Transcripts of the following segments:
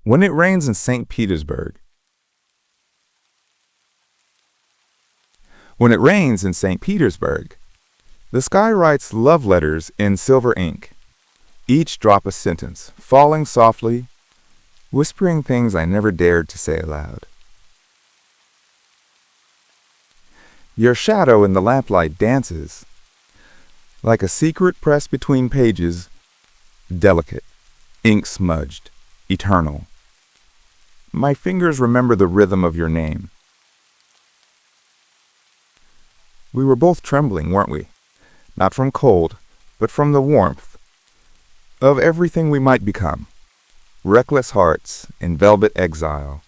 When it rains in St. Petersburg. When it rains in St. Petersburg, the sky writes love letters in silver ink, each drop a sentence, falling softly, whispering things I never dared to say aloud. Your shadow in the lamplight dances, like a secret pressed between pages, delicate, ink smudged, eternal. My fingers remember the rhythm of your name. We were both trembling, weren't we? Not from cold, but from the warmth of everything we might become. Reckless hearts in velvet exile.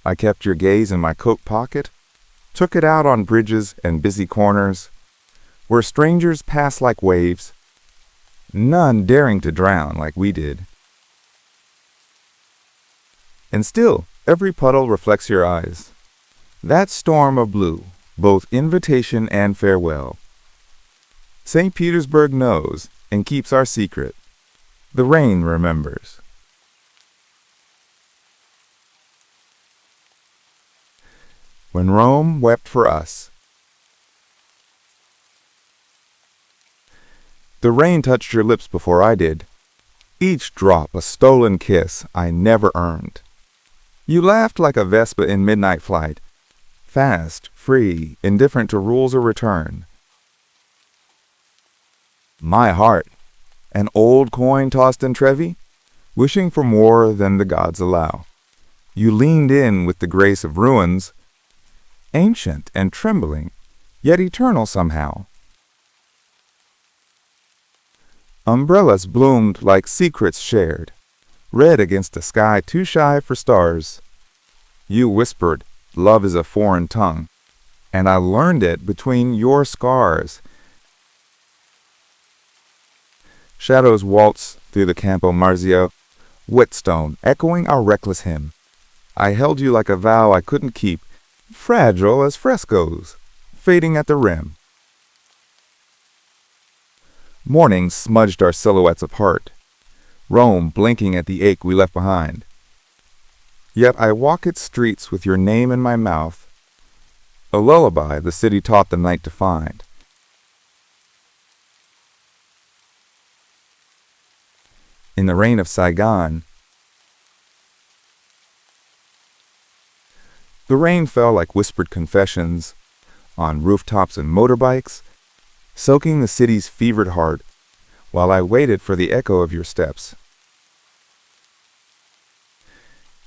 I kept your gaze in my coat pocket, took it out on bridges and busy corners, where strangers pass like waves, none daring to drown like we did. And still, every puddle reflects your eyes. That storm of blue, both invitation and farewell. St. Petersburg knows and keeps our secret. The rain remembers. When Rome wept for us. The rain touched your lips before I did. Each drop a stolen kiss I never earned. You laughed like a Vespa in midnight flight, fast, free, indifferent to rules or return. My heart, an old coin tossed in Trevi, wishing for more than the gods allow. You leaned in with the grace of ruins, ancient and trembling, yet eternal somehow. Umbrellas bloomed like secrets shared, red against a sky too shy for stars. You whispered, love is a foreign tongue, and I learned it between your scars. Shadows waltz through the Campo Marzio, whetstone echoing our reckless hymn. I held you like a vow I couldn't keep, fragile as frescoes, fading at the rim. Morning smudged our silhouettes apart, Rome blinking at the ache we left behind. Yet I walk its streets with your name in my mouth, a lullaby the city taught the night to find. In the rain of Saigon, the rain fell like whispered confessions on rooftops and motorbikes, soaking the city's fevered heart while I waited for the echo of your steps.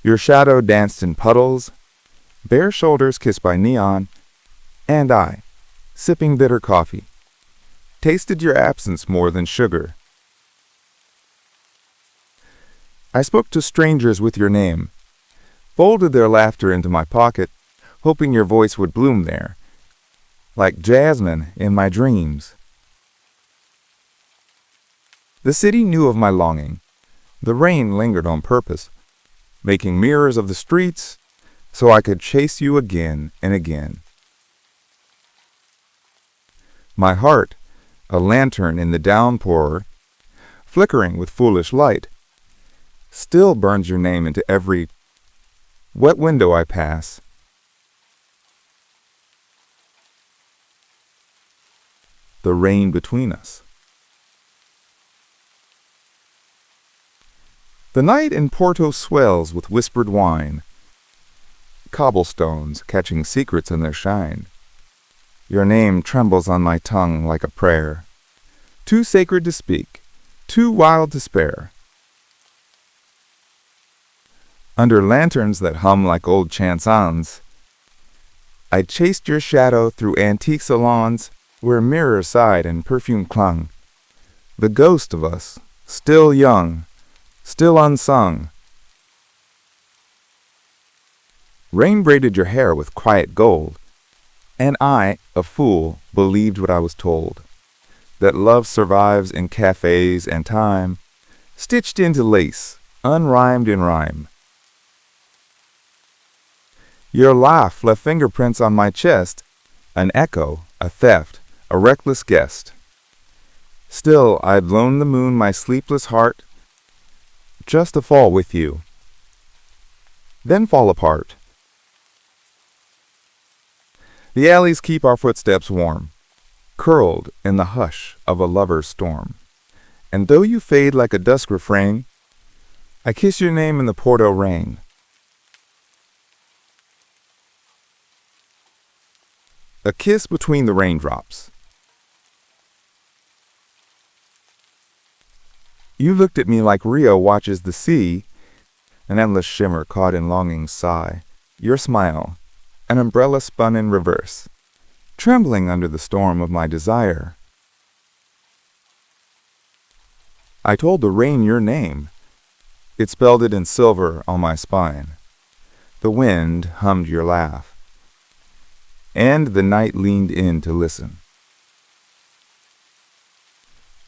Your shadow danced in puddles, bare shoulders kissed by neon, and I, sipping bitter coffee, tasted your absence more than sugar. I spoke to strangers with your name, folded their laughter into my pocket, hoping your voice would bloom there, like jasmine in my dreams. The city knew of my longing. The rain lingered on purpose, making mirrors of the streets so I could chase you again and again. My heart, a lantern in the downpour, flickering with foolish light, still burns your name into every wet window I pass. The rain between us. The night in Porto swells with whispered wine, cobblestones catching secrets in their shine. Your name trembles on my tongue like a prayer, too sacred to speak, too wild to spare. Under lanterns that hum like old chansons, I chased your shadow through antique salons where mirrors sighed and perfume clung. The ghost of us, still young, still unsung. Rain braided your hair with quiet gold, and I, a fool, believed what I was told, that love survives in cafes and time, stitched into lace, unrhymed in rhyme. Your laugh left fingerprints on my chest, an echo, a theft, a reckless guest. Still, I'd loaned the moon my sleepless heart, just to fall with you, then fall apart. The alleys keep our footsteps warm, curled in the hush of a lover's storm. And though you fade like a dusk refrain, I kiss your name in the Porto rain. A kiss between the raindrops. You looked at me like Rio watches the sea, an endless shimmer caught in longing's sigh. Your smile, an umbrella spun in reverse, trembling under the storm of my desire. I told the rain your name. It spelled it in silver on my spine. The wind hummed your laugh, and the night leaned in to listen.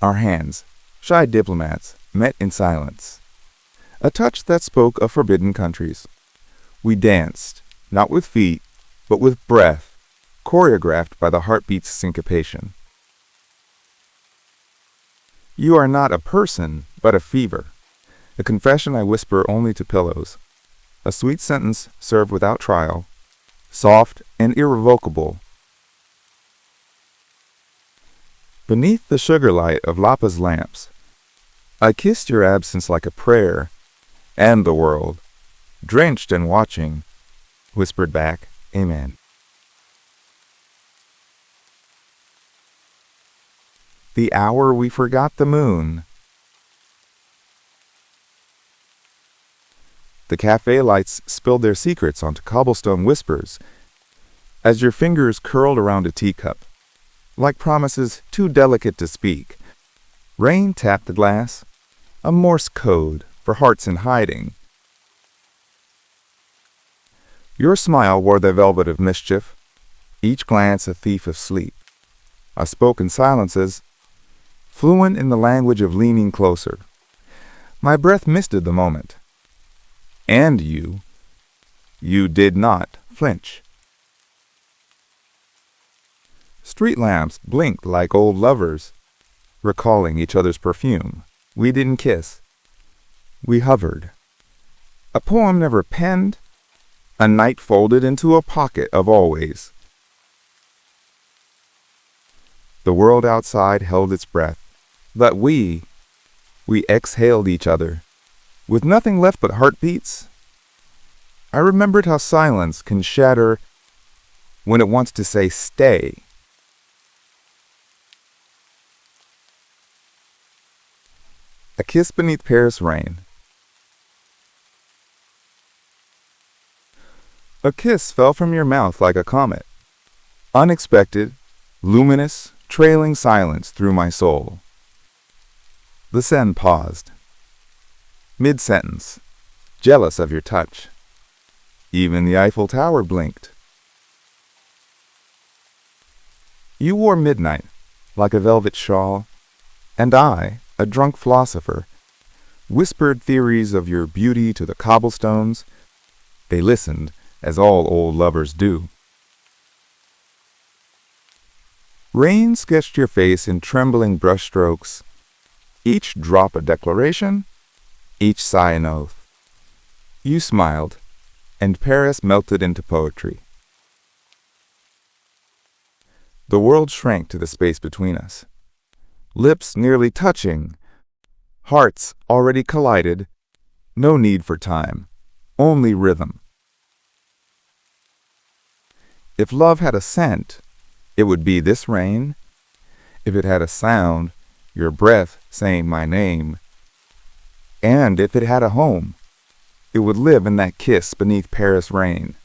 Our hands, shy diplomats, met in silence, a touch that spoke of forbidden countries. We danced, not with feet, but with breath, choreographed by the heartbeat's syncopation. You are not a person, but a fever, a confession I whisper only to pillows, a sweet sentence served without trial, soft and irrevocable. Beneath the sugar light of Lapa's lamps, I kissed your absence like a prayer, and the world, drenched and watching, whispered back, Amen. The hour we forgot the moon. The cafe lights spilled their secrets onto cobblestone whispers as your fingers curled around a teacup, like promises too delicate to speak. Rain tapped the glass, a Morse code for hearts in hiding. Your smile wore the velvet of mischief, each glance a thief of sleep. I spoke in silences, fluent in the language of leaning closer. My breath misted the moment. And you did not flinch. Street lamps blinked like old lovers, recalling each other's perfume. We didn't kiss. We hovered. A poem never penned, a night folded into a pocket of always. The world outside held its breath, but we exhaled each other. With nothing left but heartbeats, I remembered how silence can shatter when it wants to say stay. A kiss beneath Paris rain. A kiss fell from your mouth like a comet, unexpected, luminous, trailing silence through my soul. The Seine paused, mid-sentence, jealous of your touch. Even the Eiffel Tower blinked. You wore midnight like a velvet shawl, and I, a drunk philosopher, whispered theories of your beauty to the cobblestones. They listened, as all old lovers do. Rain sketched your face in trembling brushstrokes, each drop a declaration, each sigh an oath. You smiled, and Paris melted into poetry. The world shrank to the space between us, lips nearly touching, hearts already collided, no need for time, only rhythm. If love had a scent, it would be this rain. If it had a sound, your breath saying my name. And if it had a home, it would live in that kiss beneath Paris rain.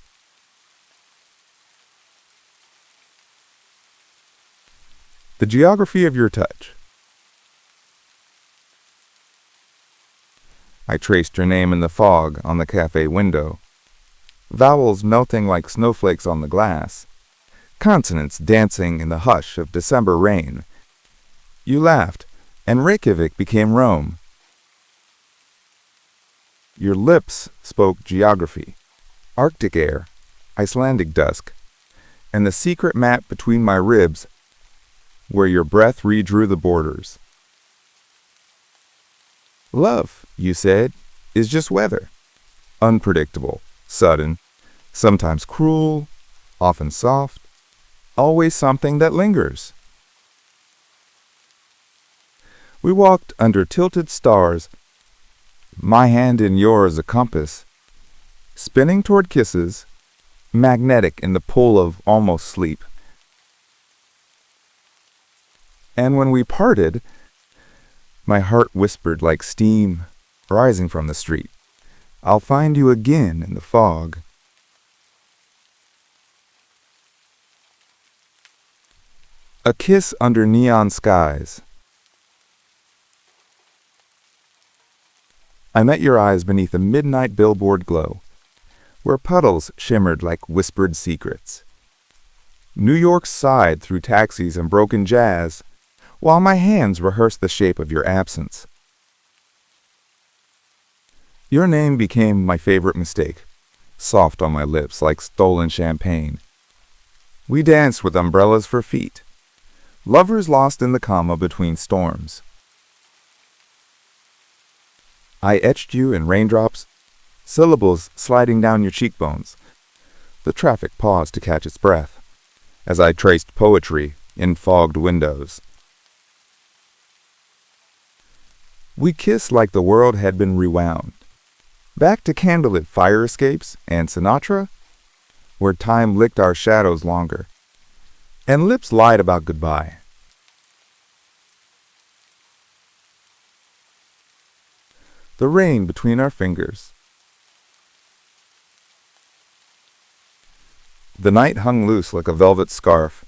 The geography of your touch. I traced your name in the fog on the cafe window, vowels melting like snowflakes on the glass, consonants dancing in the hush of December rain. You laughed, and Reykjavik became Rome. Your lips spoke geography, Arctic air, Icelandic dusk, and the secret map between my ribs where your breath redrew the borders. Love, you said, is just weather. Unpredictable, sudden, sometimes cruel, often soft, always something that lingers. We walked under tilted stars, my hand in yours a compass, spinning toward kisses, magnetic in the pull of almost sleep. And when we parted, my heart whispered like steam rising from the street, I'll find you again in the fog. A kiss under neon skies. I met your eyes beneath a midnight billboard glow, where puddles shimmered like whispered secrets. New York sighed through taxis and broken jazz, while my hands rehearsed the shape of your absence. Your name became my favorite mistake, soft on my lips like stolen champagne. We danced with umbrellas for feet, lovers lost in the comma between storms. I etched you in raindrops, syllables sliding down your cheekbones. The traffic paused to catch its breath, as I traced poetry in fogged windows. We kissed like the world had been rewound, back to candlelit fire escapes and Sinatra, where time licked our shadows longer, and lips lied about goodbye. The rain between our fingers. The night hung loose like a velvet scarf,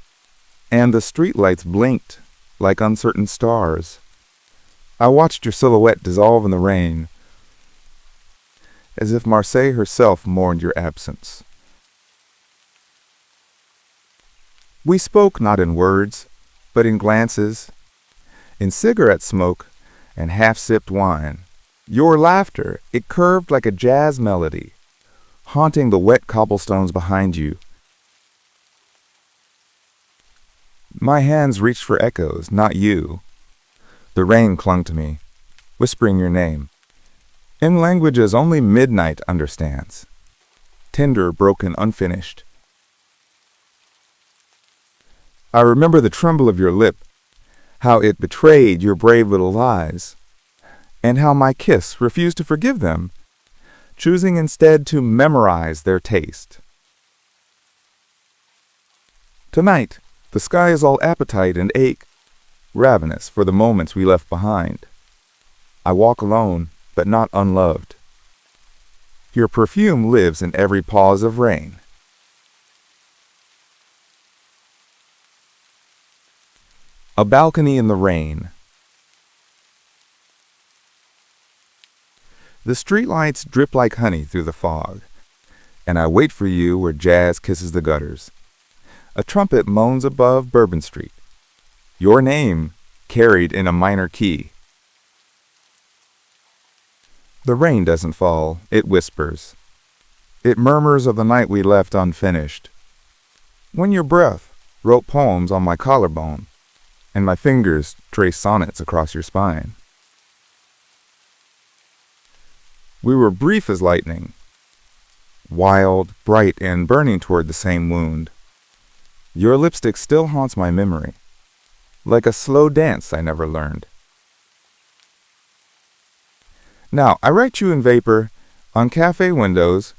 and the streetlights blinked like uncertain stars. I watched your silhouette dissolve in the rain, as if Marseille herself mourned your absence. We spoke not in words, but in glances, in cigarette smoke and half-sipped wine. Your laughter, it curved like a jazz melody, haunting the wet cobblestones behind you. My hands reached for echoes, not you. The rain clung to me, whispering your name, in languages only midnight understands, tender, broken, unfinished. I remember the tremble of your lip, how it betrayed your brave little lies, and how my kiss refused to forgive them, choosing instead to memorize their taste. Tonight, the sky is all appetite and ache, ravenous for the moments we left behind. I walk alone, but not unloved. Your perfume lives in every pause of rain. A balcony in the rain. The streetlights drip like honey through the fog, and I wait for you where jazz kisses the gutters. A trumpet moans above Bourbon Street, your name carried in a minor key. The rain doesn't fall, it whispers. It murmurs of the night we left unfinished. When your breath wrote poems on my collarbone, and my fingers traced sonnets across your spine. We were brief as lightning, wild, bright, and burning toward the same wound. Your lipstick still haunts my memory, like a slow dance I never learned. Now, I write you in vapor, on cafe windows,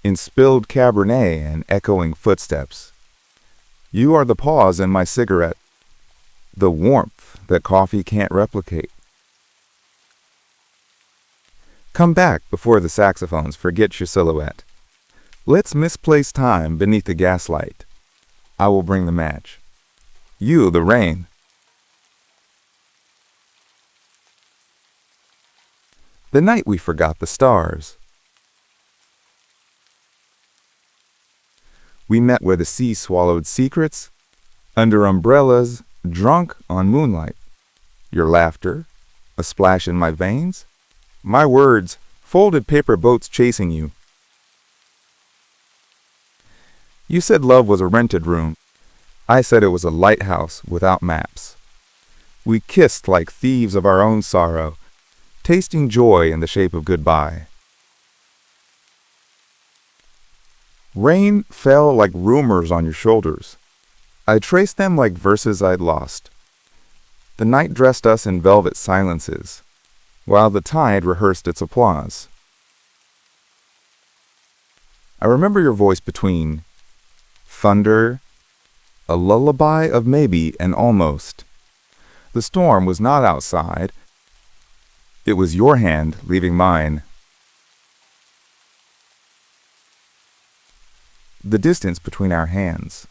in spilled Cabernet and echoing footsteps. You are the pause in my cigarette, the warmth that coffee can't replicate. Come back before the saxophones forget your silhouette. Let's misplace time beneath the gaslight. I will bring the match. You, the rain. The night we forgot the stars. We met where the sea swallowed secrets, under umbrellas, drunk on moonlight. Your laughter, a splash in my veins. My words, folded paper boats chasing you. You said love was a rented room. I said it was a lighthouse without maps. We kissed like thieves of our own sorrow, tasting joy in the shape of goodbye. Rain fell like rumors on your shoulders. I traced them like verses I'd lost. The night dressed us in velvet silences, while the tide rehearsed its applause. I remember your voice between thunder, a lullaby of maybe and almost. The storm was not outside. It was your hand leaving mine. The distance between our hands.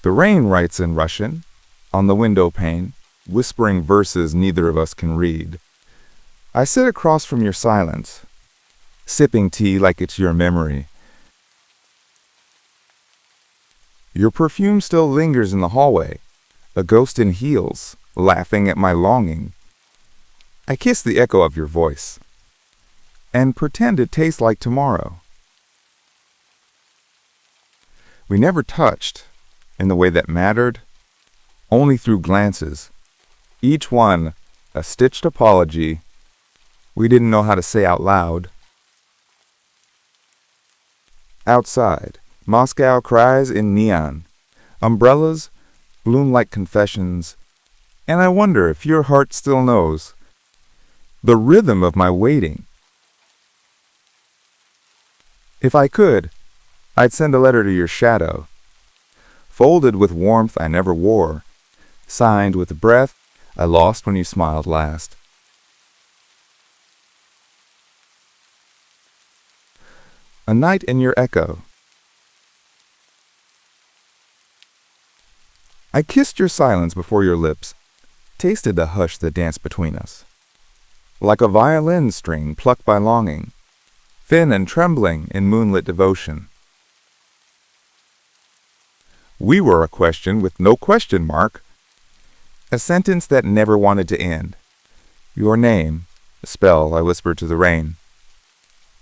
The rain writes in Russian, on the window pane, whispering verses neither of us can read. I sit across from your silence, sipping tea like it's your memory. Your perfume still lingers in the hallway, a ghost in heels, laughing at my longing. I kiss the echo of your voice, and pretend it tastes like tomorrow. We never touched, in the way that mattered, only through glances, each one a stitched apology we didn't know how to say out loud. Outside, Moscow cries in neon. Umbrellas bloom like confessions, and I wonder if your heart still knows the rhythm of my waiting. If I could, I'd send a letter to your shadow, folded with warmth I never wore, signed with the breath I lost when you smiled last. A night in your echo. I kissed your silence before your lips, tasted the hush that danced between us. Like a violin string plucked by longing, thin and trembling in moonlit devotion. We were a question with no question mark, a sentence that never wanted to end. Your name, a spell I whispered to the rain,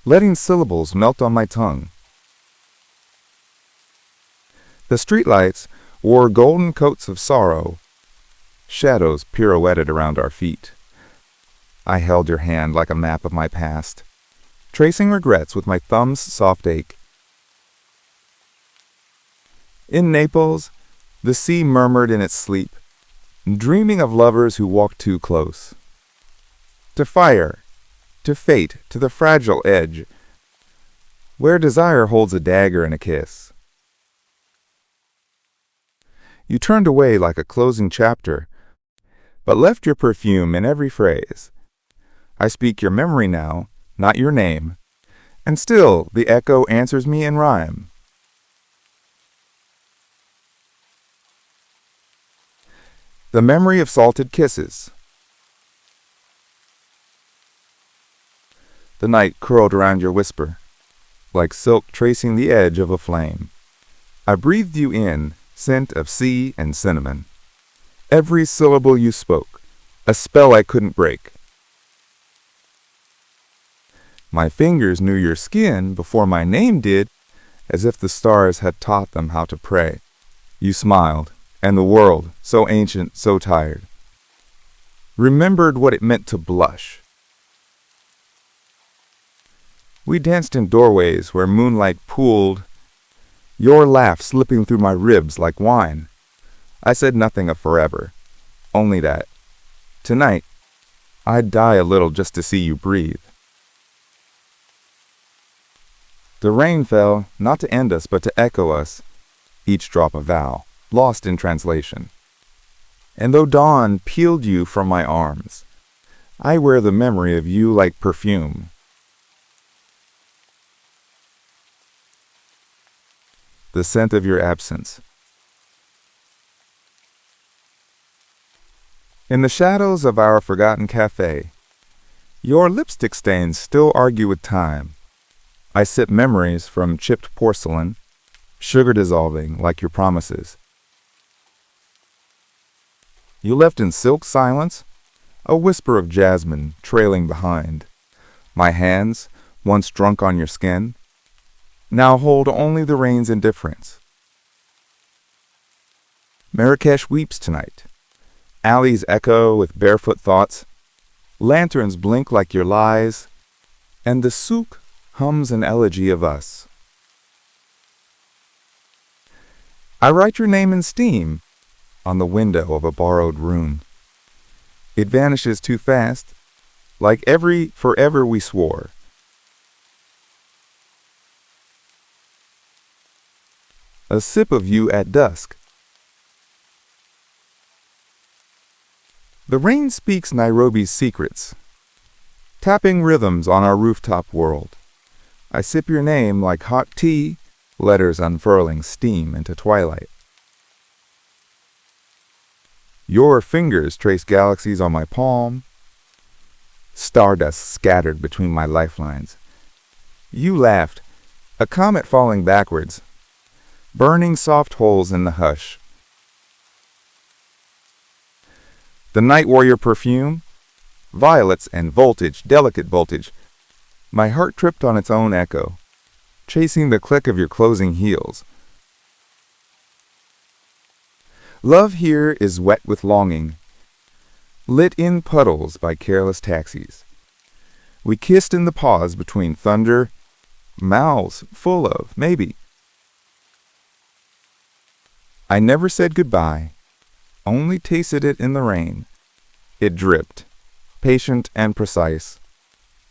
letting syllables melt on my tongue. The streetlights wore golden coats of sorrow. Shadows pirouetted around our feet. I held your hand like a map of my past, tracing regrets with my thumb's soft ache. In Naples, the sea murmured in its sleep, dreaming of lovers who walked too close. To fire, to fate, to the fragile edge, where desire holds a dagger and a kiss. You turned away like a closing chapter, but left your perfume in every phrase. I speak your memory now, not your name, and still the echo answers me in rhyme. The memory of salted kisses. The night curled around your whisper, like silk tracing the edge of a flame. I breathed you in, scent of sea and cinnamon. Every syllable you spoke, a spell I couldn't break. My fingers knew your skin before my name did, as if the stars had taught them how to pray. You smiled, and the world, so ancient, so tired, remembered what it meant to blush. We danced in doorways where moonlight pooled, your laugh slipping through my ribs like wine. I said nothing of forever, only that, tonight, I'd die a little just to see you breathe. The rain fell, not to end us, but to echo us, each drop a vow, lost in translation. And though dawn peeled you from my arms, I wear the memory of you like perfume. The scent of your absence. In the shadows of our forgotten cafe, your lipstick stains still argue with time. I sip memories from chipped porcelain, sugar dissolving like your promises. You left in silk silence, a whisper of jasmine trailing behind. My hands, once drunk on your skin, now hold only the rain's indifference. Marrakesh weeps tonight, Alleys echo with barefoot thoughts. Lanterns blink like your lies. And the souk hums an elegy of us. I write your name in steam on the window of a borrowed room. It vanishes too fast, like every forever we swore. A sip of you at dusk. The rain speaks Nairobi's secrets, tapping rhythms on our rooftop world. I sip your name like hot tea, letters unfurling steam into twilight. Your fingers trace galaxies on my palm, stardust scattered between my lifelines. You laughed, a comet falling backwards, burning soft holes in the hush. The night warrior perfume, violets and voltage, delicate voltage. My heart tripped on its own echo, chasing the click of your closing heels. Love here is wet with longing, lit in puddles by careless taxis. We kissed in the pause between thunder, mouths full of maybe. I never said goodbye, only tasted it in the rain. It dripped, patient and precise,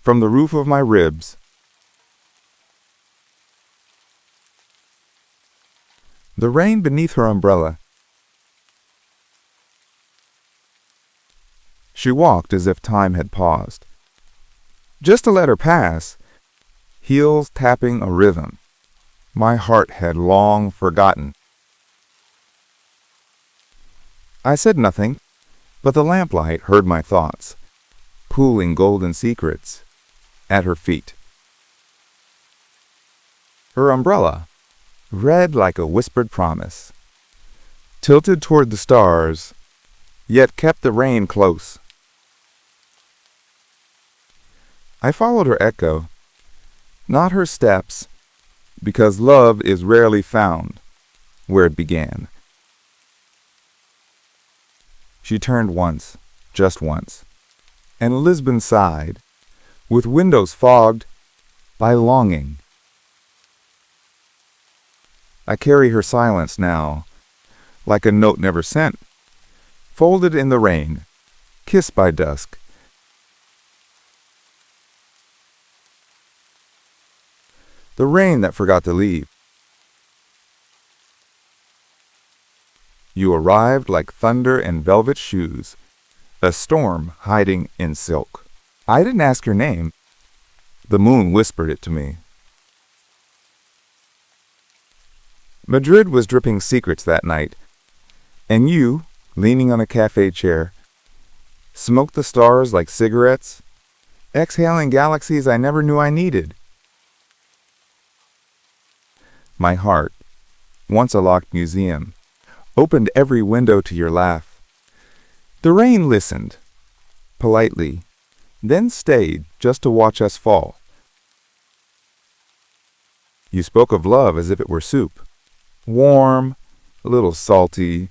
from the roof of my ribs. The rain beneath her umbrella. She walked as if time had paused, just to let her pass, heels tapping a rhythm my heart had long forgotten. I said nothing, but the lamplight heard my thoughts, pooling golden secrets at her feet. Her umbrella, red like a whispered promise, tilted toward the stars, yet kept the rain close. I followed her echo, not her steps, because love is rarely found where it began. She turned once, just once, and Lisbon sighed, with windows fogged by longing. I carry her silence now, like a note never sent, folded in the rain, kissed by dusk. The rain that forgot to leave. You arrived like thunder and velvet shoes, a storm hiding in silk. I didn't ask your name. The moon whispered it to me. Madrid was dripping secrets that night, and you, leaning on a cafe chair, smoked the stars like cigarettes, exhaling galaxies I never knew I needed. My heart, once a locked museum, opened every window to your laugh. The rain listened, politely, then stayed just to watch us fall. You spoke of love as if it were soup, warm, a little salty,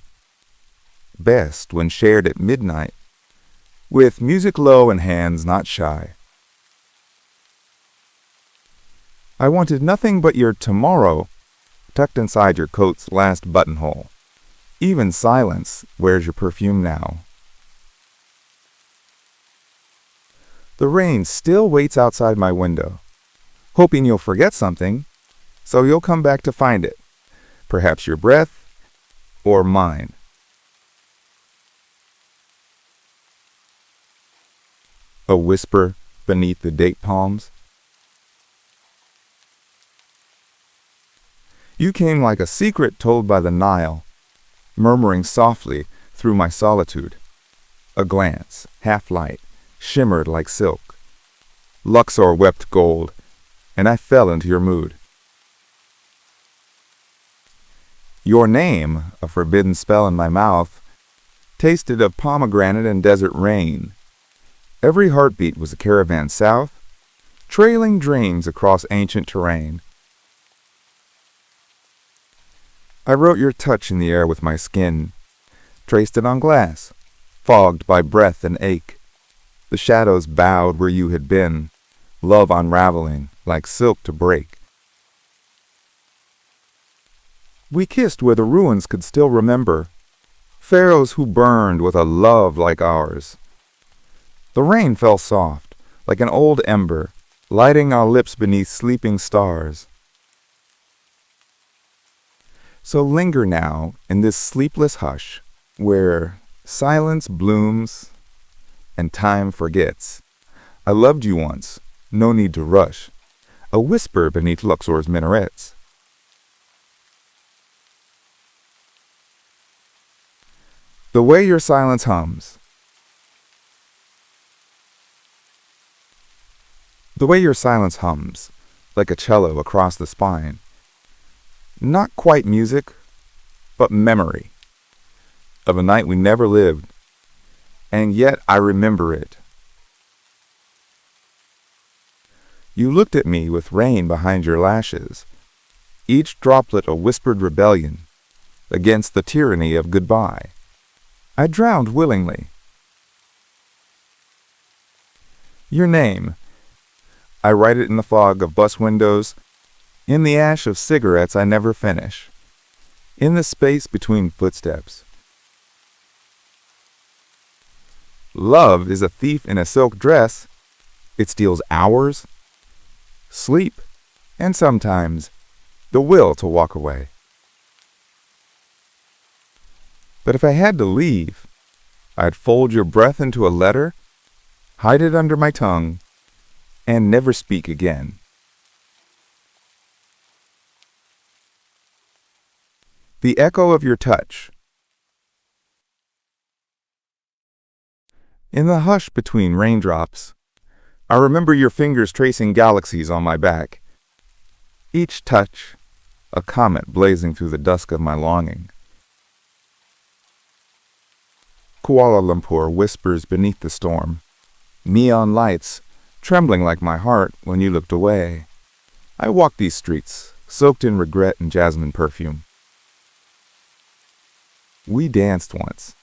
best when shared at midnight, with music low and hands not shy. I wanted nothing but your tomorrow tucked inside your coat's last buttonhole. Even silence wears your perfume now. The rain still waits outside my window, hoping you'll forget something, so you'll come back to find it. Perhaps your breath or mine. A whisper beneath the date palms. You came like a secret told by the Nile, murmuring softly through my solitude. A glance, half light, shimmered like silk. Luxor wept gold, and I fell into your mood. Your name, a forbidden spell in my mouth, tasted of pomegranate and desert rain. Every heartbeat was a caravan south, trailing dreams across ancient terrain. I wrote your touch in the air with my skin, traced it on glass, fogged by breath and ache. The shadows bowed where you had been, love unraveling like silk to break. We kissed where the ruins could still remember, pharaohs who burned with a love like ours. The rain fell soft, like an old ember, lighting our lips beneath sleeping stars. So linger now in this sleepless hush, where silence blooms and time forgets. I loved you once, no need to rush, a whisper beneath Luxor's minarets. The way your silence hums. The way your silence hums, like a cello across the spine. Not quite music, but memory of a night we never lived, and yet I remember it. You looked at me with rain behind your lashes, each droplet a whispered rebellion against the tyranny of goodbye. I drowned willingly. Your name. I write it in the fog of bus windows, in the ash of cigarettes I never finish, in the space between footsteps. Love is a thief in a silk dress. It steals hours, sleep, and sometimes the will to walk away. But if I had to leave, I'd fold your breath into a letter, hide it under my tongue, and never speak again. The echo of your touch. In the hush between raindrops, I remember your fingers tracing galaxies on my back. Each touch, a comet blazing through the dusk of my longing. Kuala Lumpur whispers beneath the storm, neon lights trembling like my heart when you looked away. I walk these streets, soaked in regret and jasmine perfume. We danced once,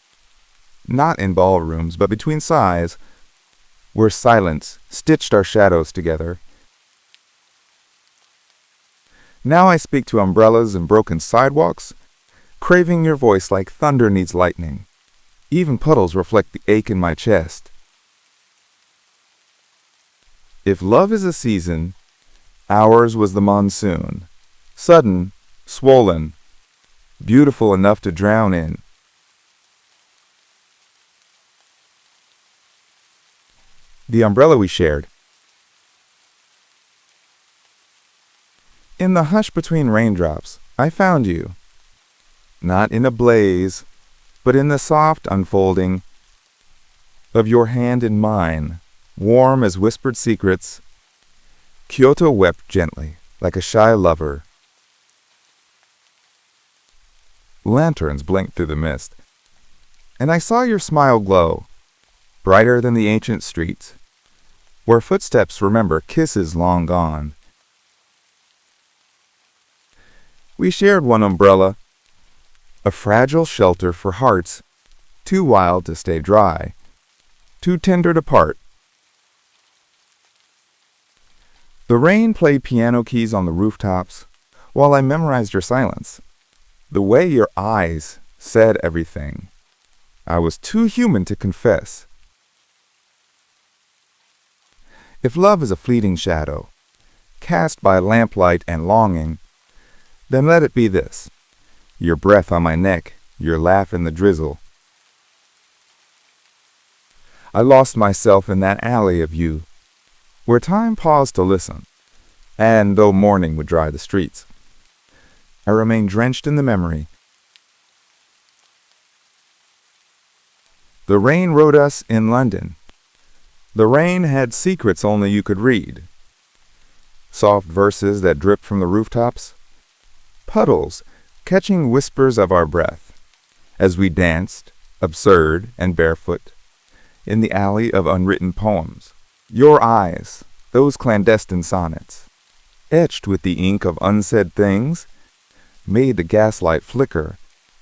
not in ballrooms, but between sighs, where silence stitched our shadows together. Now I speak to umbrellas and broken sidewalks, craving your voice like thunder needs lightning. Even puddles reflect the ache in my chest. If love is a season, ours was the monsoon, sudden, swollen, beautiful enough to drown in. The umbrella we shared. In the hush between raindrops, I found you, not in a blaze, but in the soft unfolding of your hand in mine, warm as whispered secrets. Kyoto wept gently, like a shy lover. Lanterns blinked through the mist, and I saw your smile glow, brighter than the ancient streets, where footsteps remember kisses long gone. We shared one umbrella, a fragile shelter for hearts too wild to stay dry, too tender to part. The rain played piano keys on the rooftops while I memorized your silence. The way your eyes said everything. I was too human to confess. If love is a fleeting shadow, cast by lamplight and longing, then let it be this: your breath on my neck, your laugh in the drizzle. I lost myself in that alley of you, where time paused to listen, and though morning would dry the streets, I remained drenched in the memory. The rain wrote us in London. The rain had secrets only you could read. Soft verses that dripped from the rooftops. Puddles catching whispers of our breath as we danced, absurd and barefoot, in the alley of unwritten poems. Your eyes, those clandestine sonnets, etched with the ink of unsaid things, made the gaslight flicker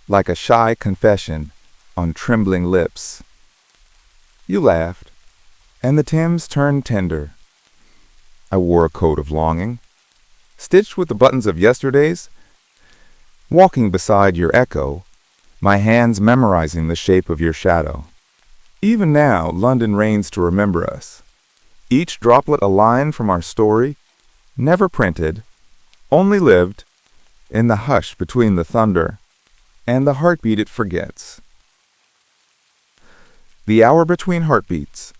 like a shy confession on trembling lips. You laughed, and the Thames turned tender. I wore a coat of longing, stitched with the buttons of yesterday's, walking beside your echo, my hands memorizing the shape of your shadow. Even now, London reigns to remember us. Each droplet a line from our story, never printed, only lived, in the hush between the thunder and the heartbeat it forgets. The hour between heartbeats.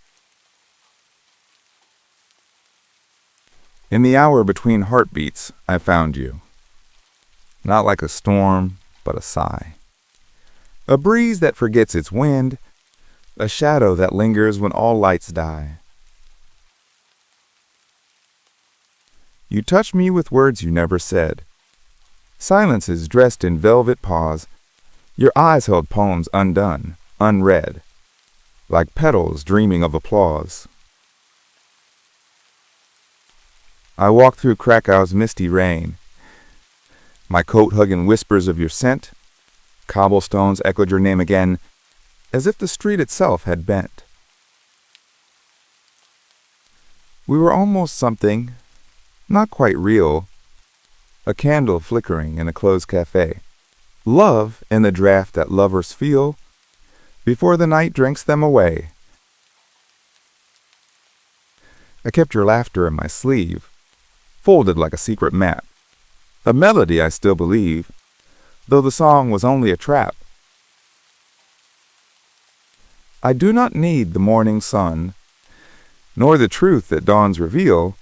In the hour between heartbeats, I found you. Not like a storm, but a sigh. A breeze that forgets its wind, a shadow that lingers when all lights die. You touched me with words you never said. Silences dressed in velvet pause, your eyes held poems undone, unread, like petals dreaming of applause. I walked through Krakow's misty rain, my coat hugging whispers of your scent. Cobblestones echoed your name again, as if the street itself had bent. We were almost something, not quite real, a candle flickering in a closed cafe. Love in the draft that lovers feel before the night drinks them away. I kept your laughter in my sleeve, folded like a secret map, a melody I still believe, though the song was only a trap. I do not need the morning sun, nor the truth that dawns reveal.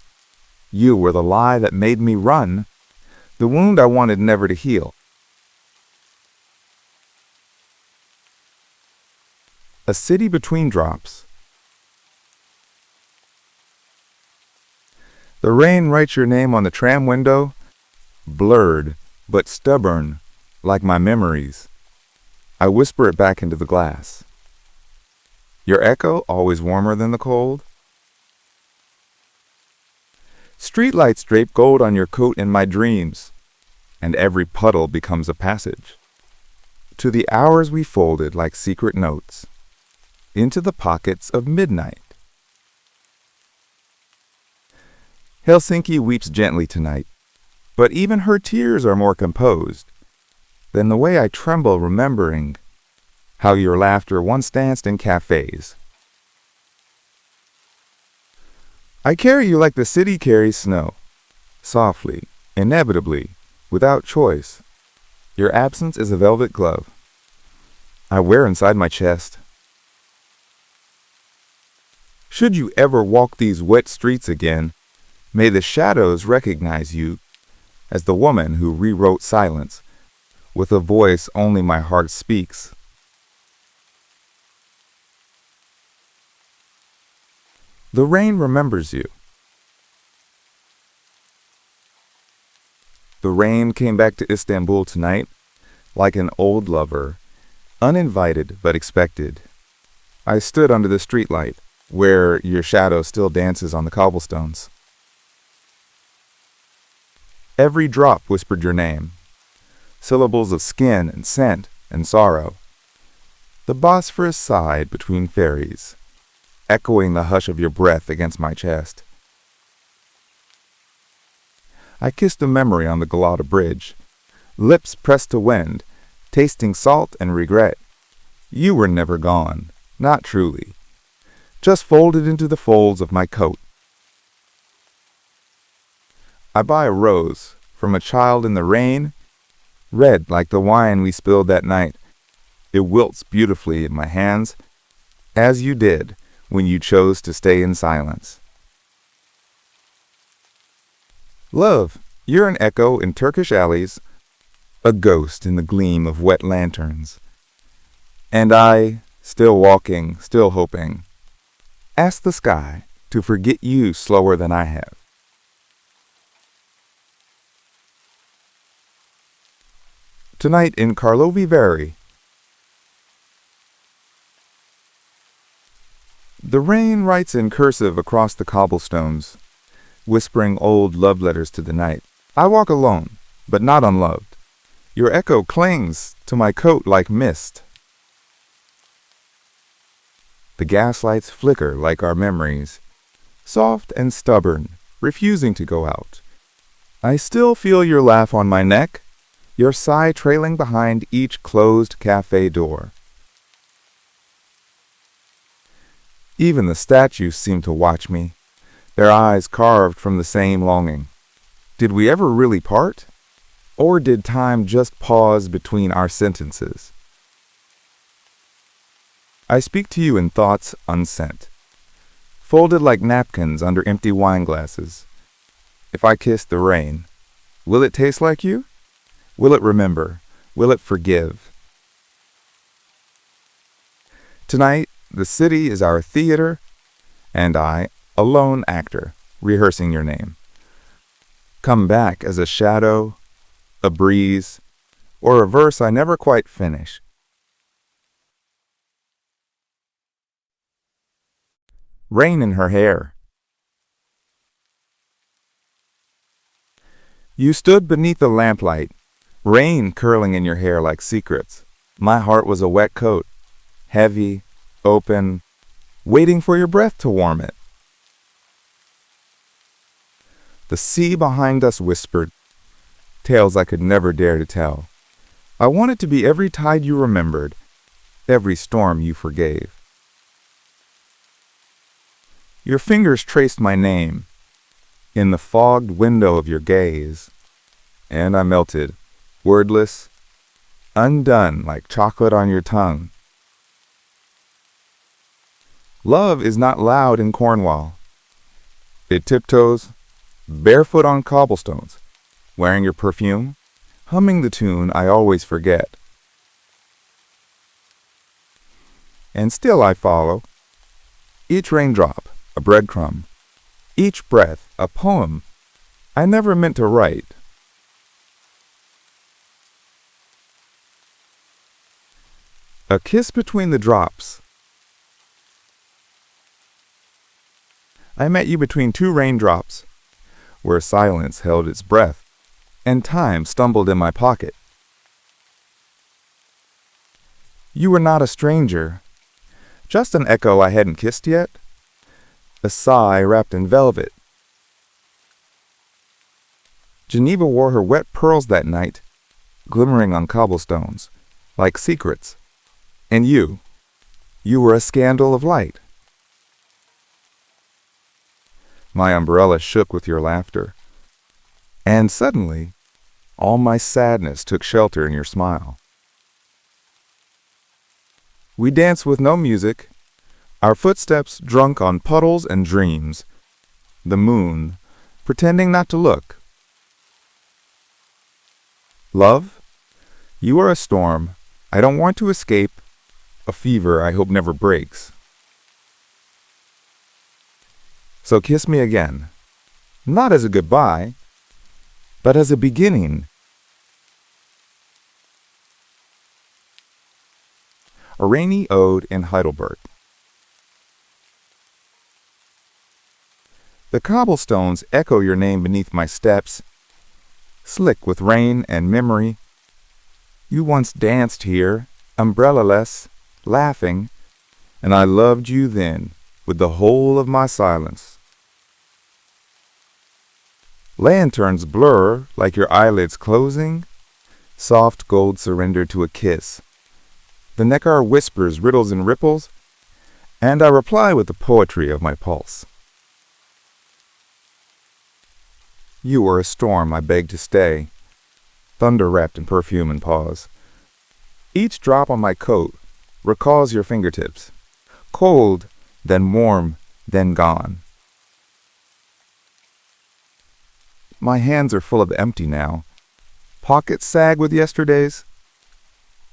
You were the lie that made me run, the wound I wanted never to heal. A city between drops. The rain writes your name on the tram window, blurred but stubborn like my memories. I whisper it back into the glass. Your echo always warmer than the cold. Streetlights drape gold on your coat in my dreams, and every puddle becomes a passage to the hours we folded like secret notes into the pockets of midnight. Helsinki weeps gently tonight, but even her tears are more composed than the way I tremble remembering how your laughter once danced in cafes. I carry you like the city carries snow, softly, inevitably, without choice. Your absence is a velvet glove I wear inside my chest. Should you ever walk these wet streets again, may the shadows recognize you as the woman who rewrote silence with a voice only my heart speaks. The rain remembers you. The rain came back to Istanbul tonight, like an old lover, uninvited but expected. I stood under the streetlight, where your shadow still dances on the cobblestones. Every drop whispered your name, syllables of skin and scent and sorrow. The Bosphorus sighed between ferries, echoing the hush of your breath against my chest. I kissed a memory on the Galata Bridge, lips pressed to wind, tasting salt and regret. You were never gone, not truly, just folded into the folds of my coat. I buy a rose from a child in the rain, red like the wine we spilled that night. It wilts beautifully in my hands, as you did when you chose to stay in silence. Love, you're an echo in Turkish alleys, a ghost in the gleam of wet lanterns. And I, still walking, still hoping, ask the sky to forget you slower than I have. Tonight in Karlovy Vary. The rain writes in cursive across the cobblestones, whispering old love letters to the night. I walk alone, but not unloved. Your echo clings to my coat like mist. The gaslights flicker like our memories, soft and stubborn, refusing to go out. I still feel your laugh on my neck, your sigh trailing behind each closed cafe door. Even the statues seem to watch me, their eyes carved from the same longing. Did we ever really part? Or did time just pause between our sentences? I speak to you in thoughts unsent, folded like napkins under empty wine glasses. If I kiss the rain, will it taste like you? Will it remember? Will it forgive? Tonight, the city is our theater, and I, a lone actor, rehearsing your name. Come back as a shadow, a breeze, or a verse I never quite finish. Rain in her hair. You stood beneath the lamplight, rain curling in your hair like secrets. My heart was a wet coat, heavy, open, waiting for your breath to warm it. The sea behind us whispered, tales I could never dare to tell. I wanted to be every tide you remembered, every storm you forgave. Your fingers traced my name in the fogged window of your gaze, and I melted, wordless, undone like chocolate on your tongue. Love is not loud in Cornwall. It tiptoes, barefoot on cobblestones, wearing your perfume, humming the tune I always forget. And still I follow, each raindrop a breadcrumb, each breath a poem I never meant to write. A kiss between the drops. I met you between two raindrops, where silence held its breath, and time stumbled in my pocket. You were not a stranger, just an echo I hadn't kissed yet, a sigh wrapped in velvet. Geneva wore her wet pearls that night, glimmering on cobblestones, like secrets. And you were a scandal of light. My umbrella shook with your laughter, and suddenly, all my sadness took shelter in your smile. We danced with no music, our footsteps drunk on puddles and dreams, the moon pretending not to look. Love, you are a storm I don't want to escape, a fever I hope never breaks. So kiss me again, not as a goodbye, but as a beginning. A rainy ode in Heidelberg. The cobblestones echo your name beneath my steps, slick with rain and memory. You once danced here, umbrella-less, laughing, and I loved you then with the whole of my silence. Lanterns blur like your eyelids closing, soft gold surrender to a kiss. The neckar whispers riddles and ripples, and I reply with the poetry of my pulse. You were a storm I begged to stay, thunder wrapped in perfume and pause. Each drop on my coat recalls your fingertips, cold, then warm, then gone. My hands are full of empty now, pockets sag with yesterday's,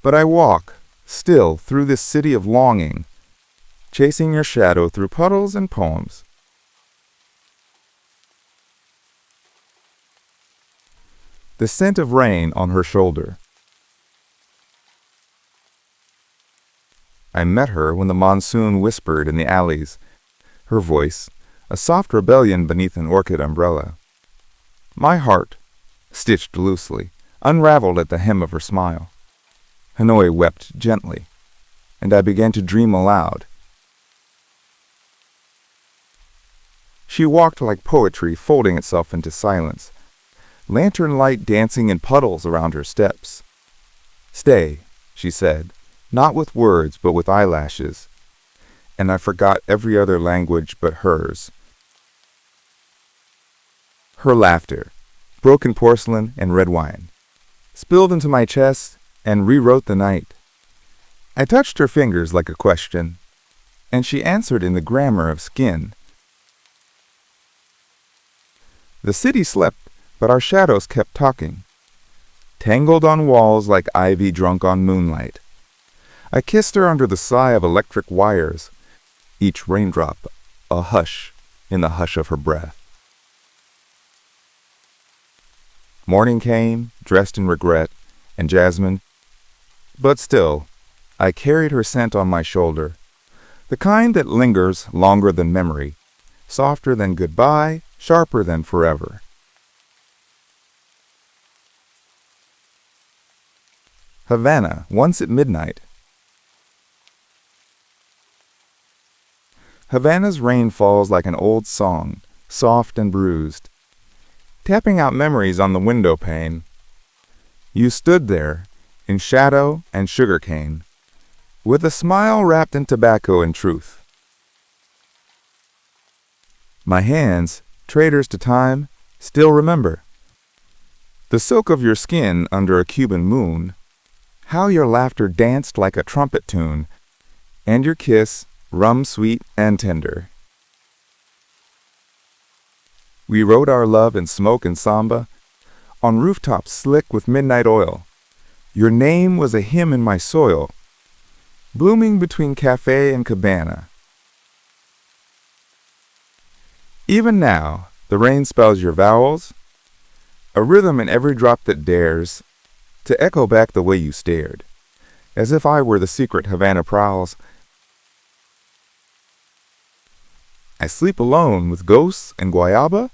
but I walk, still, through this city of longing, chasing your shadow through puddles and poems. The scent of rain on her shoulder. I met her when the monsoon whispered in the alleys, her voice, a soft rebellion beneath an orchid umbrella. My heart, stitched loosely, unraveled at the hem of her smile. Hanoi wept gently, and I began to dream aloud. She walked like poetry folding itself into silence, lantern light dancing in puddles around her steps. "Stay," she said, not with words but with eyelashes, and I forgot every other language but hers. Her laughter, broken porcelain and red wine, spilled into my chest and rewrote the night. I touched her fingers like a question, and she answered in the grammar of skin. The city slept, but our shadows kept talking, tangled on walls like ivy drunk on moonlight. I kissed her under the sigh of electric wires, each raindrop a hush in the hush of her breath. Morning came, dressed in regret and jasmine, but still, I carried her scent on my shoulder, the kind that lingers longer than memory, softer than goodbye, sharper than forever. Havana, once at midnight. Havana's rain falls like an old song, soft and bruised, tapping out memories on the window pane. You stood there, in shadow and sugarcane, with a smile wrapped in tobacco and truth. My hands, traitors to time, still remember the silk of your skin under a Cuban moon, how your laughter danced like a trumpet tune, and your kiss, rum sweet and tender. We wrote our love in smoke and samba, on rooftops slick with midnight oil. Your name was a hymn in my soil, blooming between cafe and cabana. Even now, the rain spells your vowels, a rhythm in every drop that dares to echo back the way you stared, as if I were the secret Havana prowls. I sleep alone with ghosts and guayaba,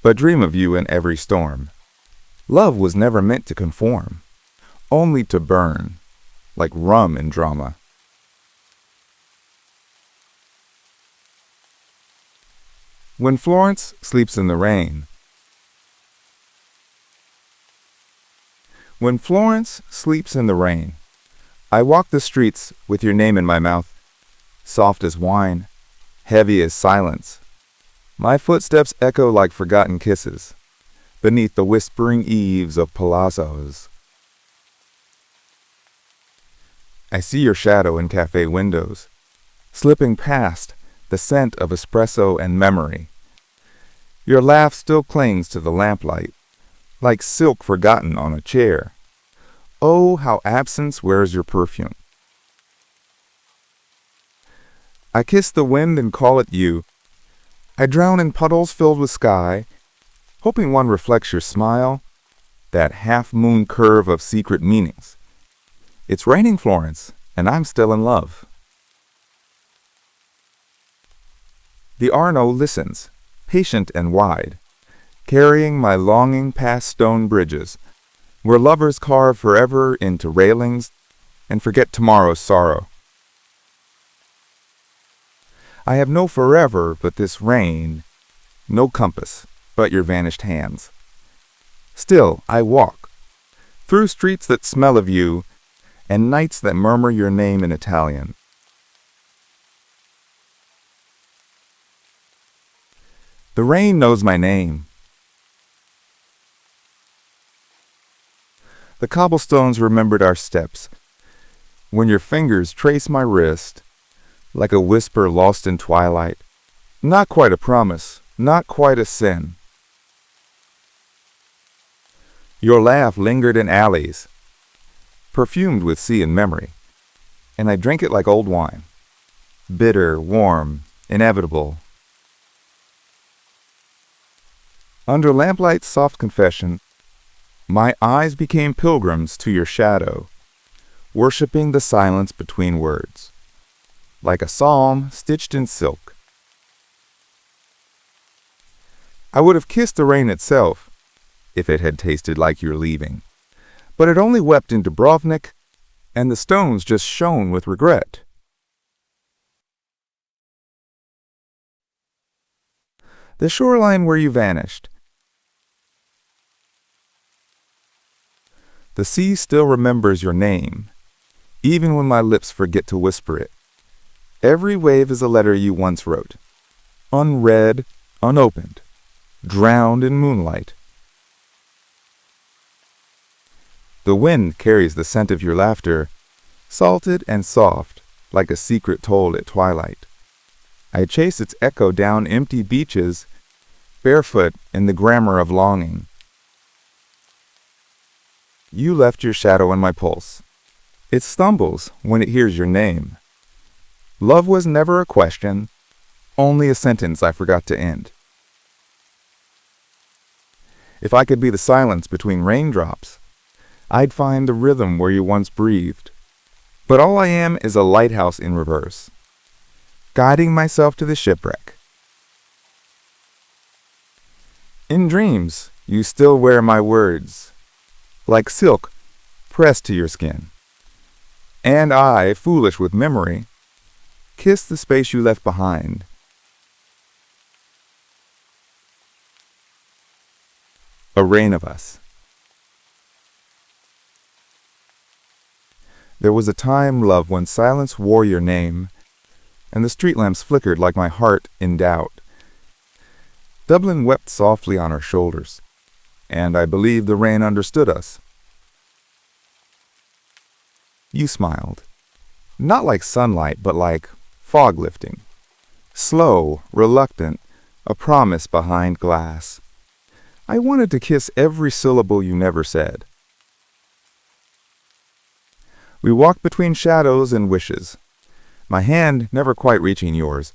but dream of you in every storm. Love was never meant to conform, only to burn, like rum in drama. When Florence sleeps in the rain. When Florence sleeps in the rain, I walk the streets with your name in my mouth, soft as wine, heavy as silence. My footsteps echo like forgotten kisses, beneath the whispering eaves of palazzos. I see your shadow in cafe windows, slipping past the scent of espresso and memory. Your laugh still clings to the lamplight, like silk forgotten on a chair. Oh, how absence wears your perfume. I kiss the wind and call it you. I drown in puddles filled with sky, hoping one reflects your smile, that half-moon curve of secret meanings. It's raining, Florence, and I'm still in love. The Arno listens, patient and wide, carrying my longing past stone bridges, where lovers carve forever into railings and forget tomorrow's sorrow. I have no forever but this rain, no compass but your vanished hands. Still I walk, through streets that smell of you, and nights that murmur your name in Italian. The rain knows my name. The cobblestones remembered our steps, when your fingers trace my wrist, like a whisper lost in twilight. Not quite a promise, not quite a sin. Your laugh lingered in alleys, perfumed with sea and memory, and I drink it like old wine, bitter, warm, inevitable. Under lamplight's soft confession, my eyes became pilgrims to your shadow, worshiping the silence between words, like a psalm stitched in silk. I would have kissed the rain itself, if it had tasted like your leaving, but it only wept in Dubrovnik, and the stones just shone with regret. the shoreline where you vanished. The sea still remembers your name, even when my lips forget to whisper it. Every wave is a letter you once wrote, unread, unopened, drowned in moonlight. The wind carries the scent of your laughter, salted and soft, like a secret told at twilight. I chase its echo down empty beaches, barefoot in the grammar of longing. You left your shadow in my pulse. It stumbles when it hears your name. Love was never a question, only a sentence I forgot to end. If I could be the silence between raindrops, I'd find the rhythm where you once breathed. But all I am is a lighthouse in reverse, guiding myself to the shipwreck. In dreams, you still wear my words, like silk pressed to your skin. And I, foolish with memory, kiss the space you left behind. A rain of us. There was a time, love, when silence wore your name, and the street lamps flickered like my heart in doubt. Dublin wept softly on our shoulders, and I believed the rain understood us. You smiled, not like sunlight, but like fog lifting. Slow, reluctant, a promise behind glass. I wanted to kiss every syllable you never said. We walked between shadows and wishes, my hand never quite reaching yours,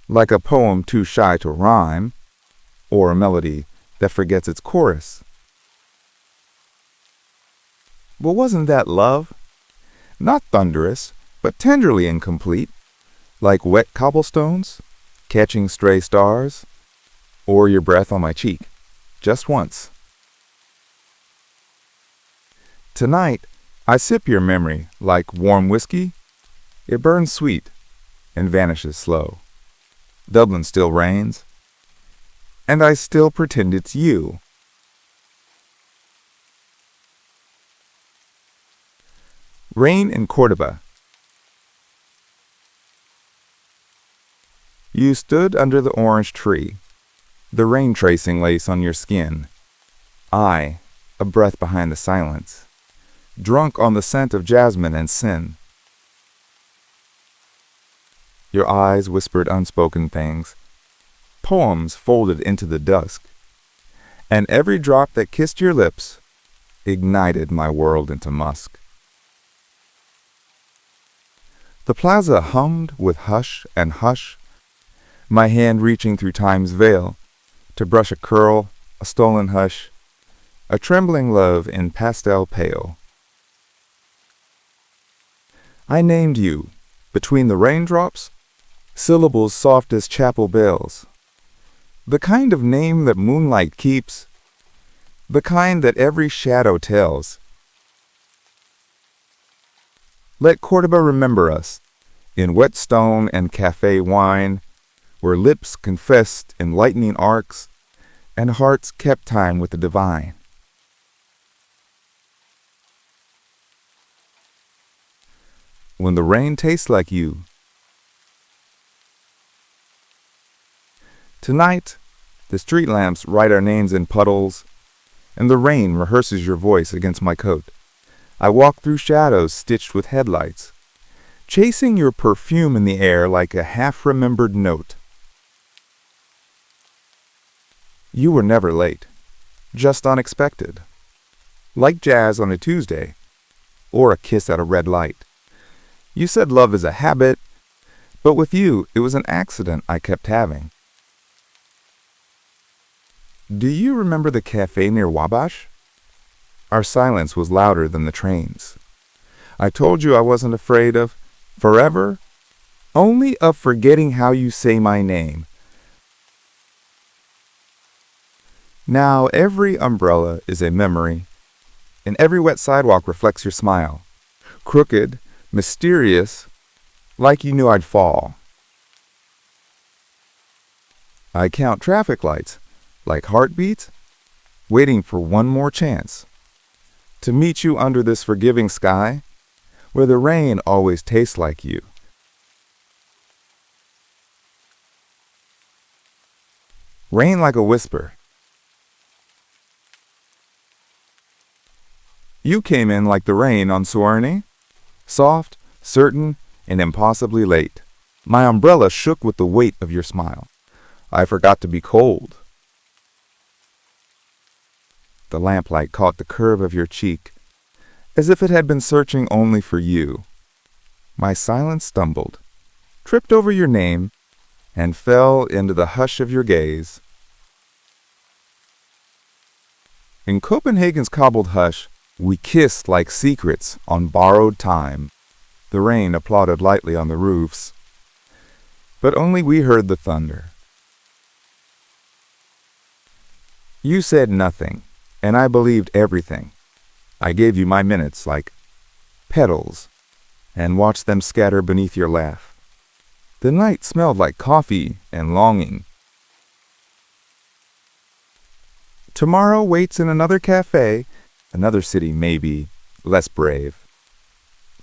like a poem too shy to rhyme, or a melody that forgets its chorus. But wasn't that love? Not thunderous, but tenderly incomplete, like wet cobblestones, catching stray stars, or your breath on my cheek, just once. Tonight, I sip your memory like warm whiskey. It burns sweet and vanishes slow. Dublin still rains, and I still pretend it's you. Rain in Cordoba. You stood under the orange tree, the rain tracing lace on your skin. I, a breath behind the silence, drunk on the scent of jasmine and sin. Your eyes whispered unspoken things, poems folded into the dusk, and every drop that kissed your lips ignited my world into musk. The plaza hummed with hush and hush, my hand reaching through time's veil to brush a curl, a stolen hush, a trembling love in pastel pale. I named you, between the raindrops, syllables soft as chapel bells, the kind of name that moonlight keeps, the kind that every shadow tells. Let Cordoba remember us, in wet stone and cafe wine, where lips confessed in lightning arcs, and hearts kept time with the divine. When the rain tastes like you. Tonight, the street lamps write our names in puddles, and the rain rehearses your voice against my coat. I walk through shadows stitched with headlights, chasing your perfume in the air like a half-remembered note. You were never late, just unexpected, like jazz on a Tuesday, or a kiss at a red light. You said love is a habit, but with you, it was an accident I kept having. Do you remember the cafe near Wabash? Our silence was louder than the trains. I told you I wasn't afraid of forever, only of forgetting how you say my name. Now every umbrella is a memory, and every wet sidewalk reflects your smile, crooked, mysterious, like you knew I'd fall. I count traffic lights, like heartbeats, waiting for one more chance to meet you under this forgiving sky, where the rain always tastes like you. Rain like a whisper. You came in like the rain on Suarni, soft, certain, and impossibly late. My umbrella shook with the weight of your smile. I forgot to be cold. The lamplight caught the curve of your cheek, as if it had been searching only for you. My silence stumbled, tripped over your name, and fell into the hush of your gaze. In Copenhagen's cobbled hush, we kissed like secrets on borrowed time. The rain applauded lightly on the roofs, but only we heard the thunder. You said nothing, and I believed everything. I gave you my minutes like petals, and watched them scatter beneath your laugh. The night smelled like coffee and longing. Tomorrow waits in another cafe, another city maybe, less brave.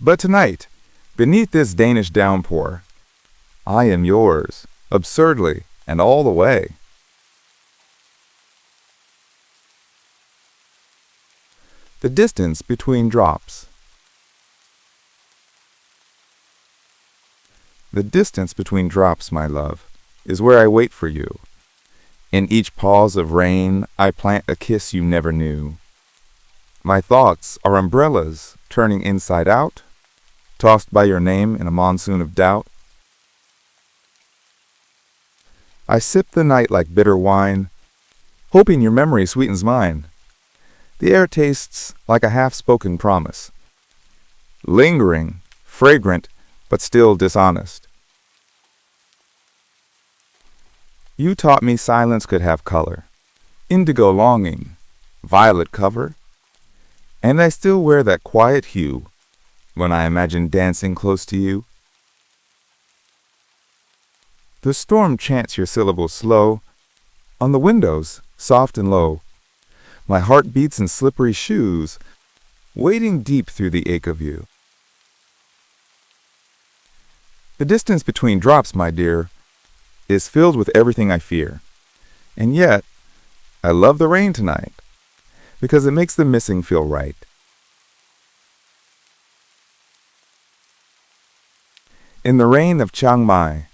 But tonight, beneath this Danish downpour, I am yours, absurdly and all the way. The distance between drops. The distance between drops, my love, is where I wait for you. In each pause of rain, I plant a kiss you never knew. My thoughts are umbrellas turning inside out, tossed by your name in a monsoon of doubt. I sip the night like bitter wine, hoping your memory sweetens mine. The air tastes like a half-spoken promise, lingering, fragrant, but still dishonest. You taught me silence could have color, indigo longing, violet cover, and I still wear that quiet hue when I imagine dancing close to you. The storm chants your syllables slow, on the windows, soft and low. My heart beats in slippery shoes, wading deep through the ache of you. The distance between drops, my dear, is filled with everything I fear. And yet, I love the rain tonight, because it makes the missing feel right. In the rain of Chiang Mai,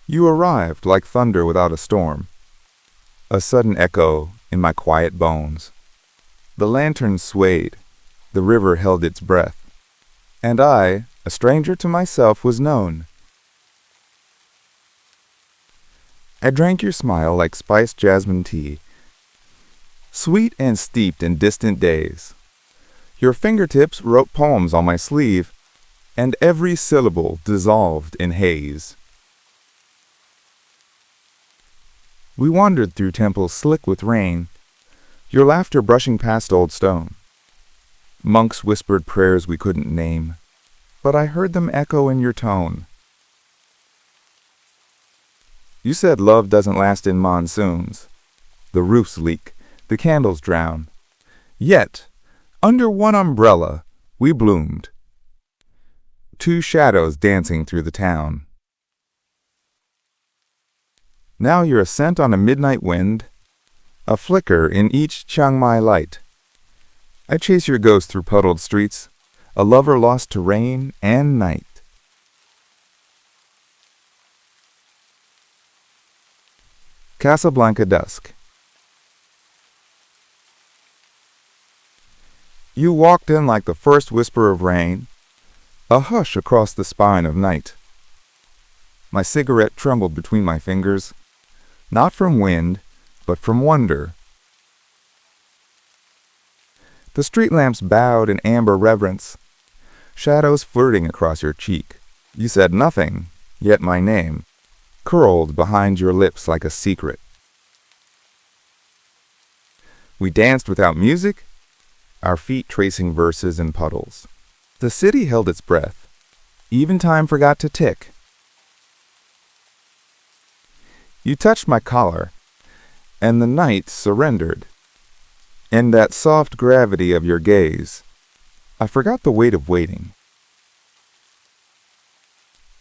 you arrived like thunder without a storm, a sudden echo in my quiet bones. The lantern swayed, the river held its breath, and I, a stranger to myself, was known. I drank your smile like spiced jasmine tea, sweet and steeped in distant days. Your fingertips wrote poems on my sleeve, and every syllable dissolved in haze. We wandered through temples slick with rain, your laughter brushing past old stone. Monks whispered prayers we couldn't name, but I heard them echo in your tone. You said love doesn't last in monsoons. The roofs leak, the candles drown. Yet, under one umbrella, we bloomed. Two shadows dancing through the town. Now you're a scent on a midnight wind, a flicker in each Chiang Mai light. I chase your ghost through puddled streets, a lover lost to rain and night. Casablanca dusk. You walked in like the first whisper of rain, a hush across the spine of night. My cigarette trembled between my fingers, not from wind, but from wonder. The street lamps bowed in amber reverence, shadows flirting across your cheek. You said nothing, yet my name curled behind your lips like a secret. We danced without music, our feet tracing verses in puddles. The city held its breath. Even time forgot to tick. You touched my collar, and the night surrendered. In that soft gravity of your gaze, I forgot the weight of waiting.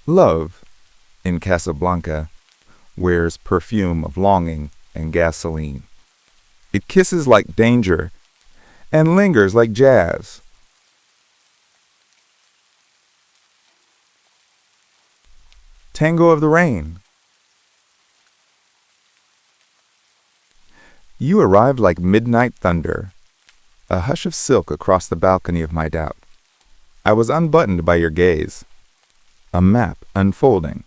Love, in Casablanca, wears perfume of longing and gasoline. It kisses like danger and lingers like jazz. Tango of the Rain. You arrived like midnight thunder, a hush of silk across the balcony of my doubt. I was unbuttoned by your gaze, a map unfolding,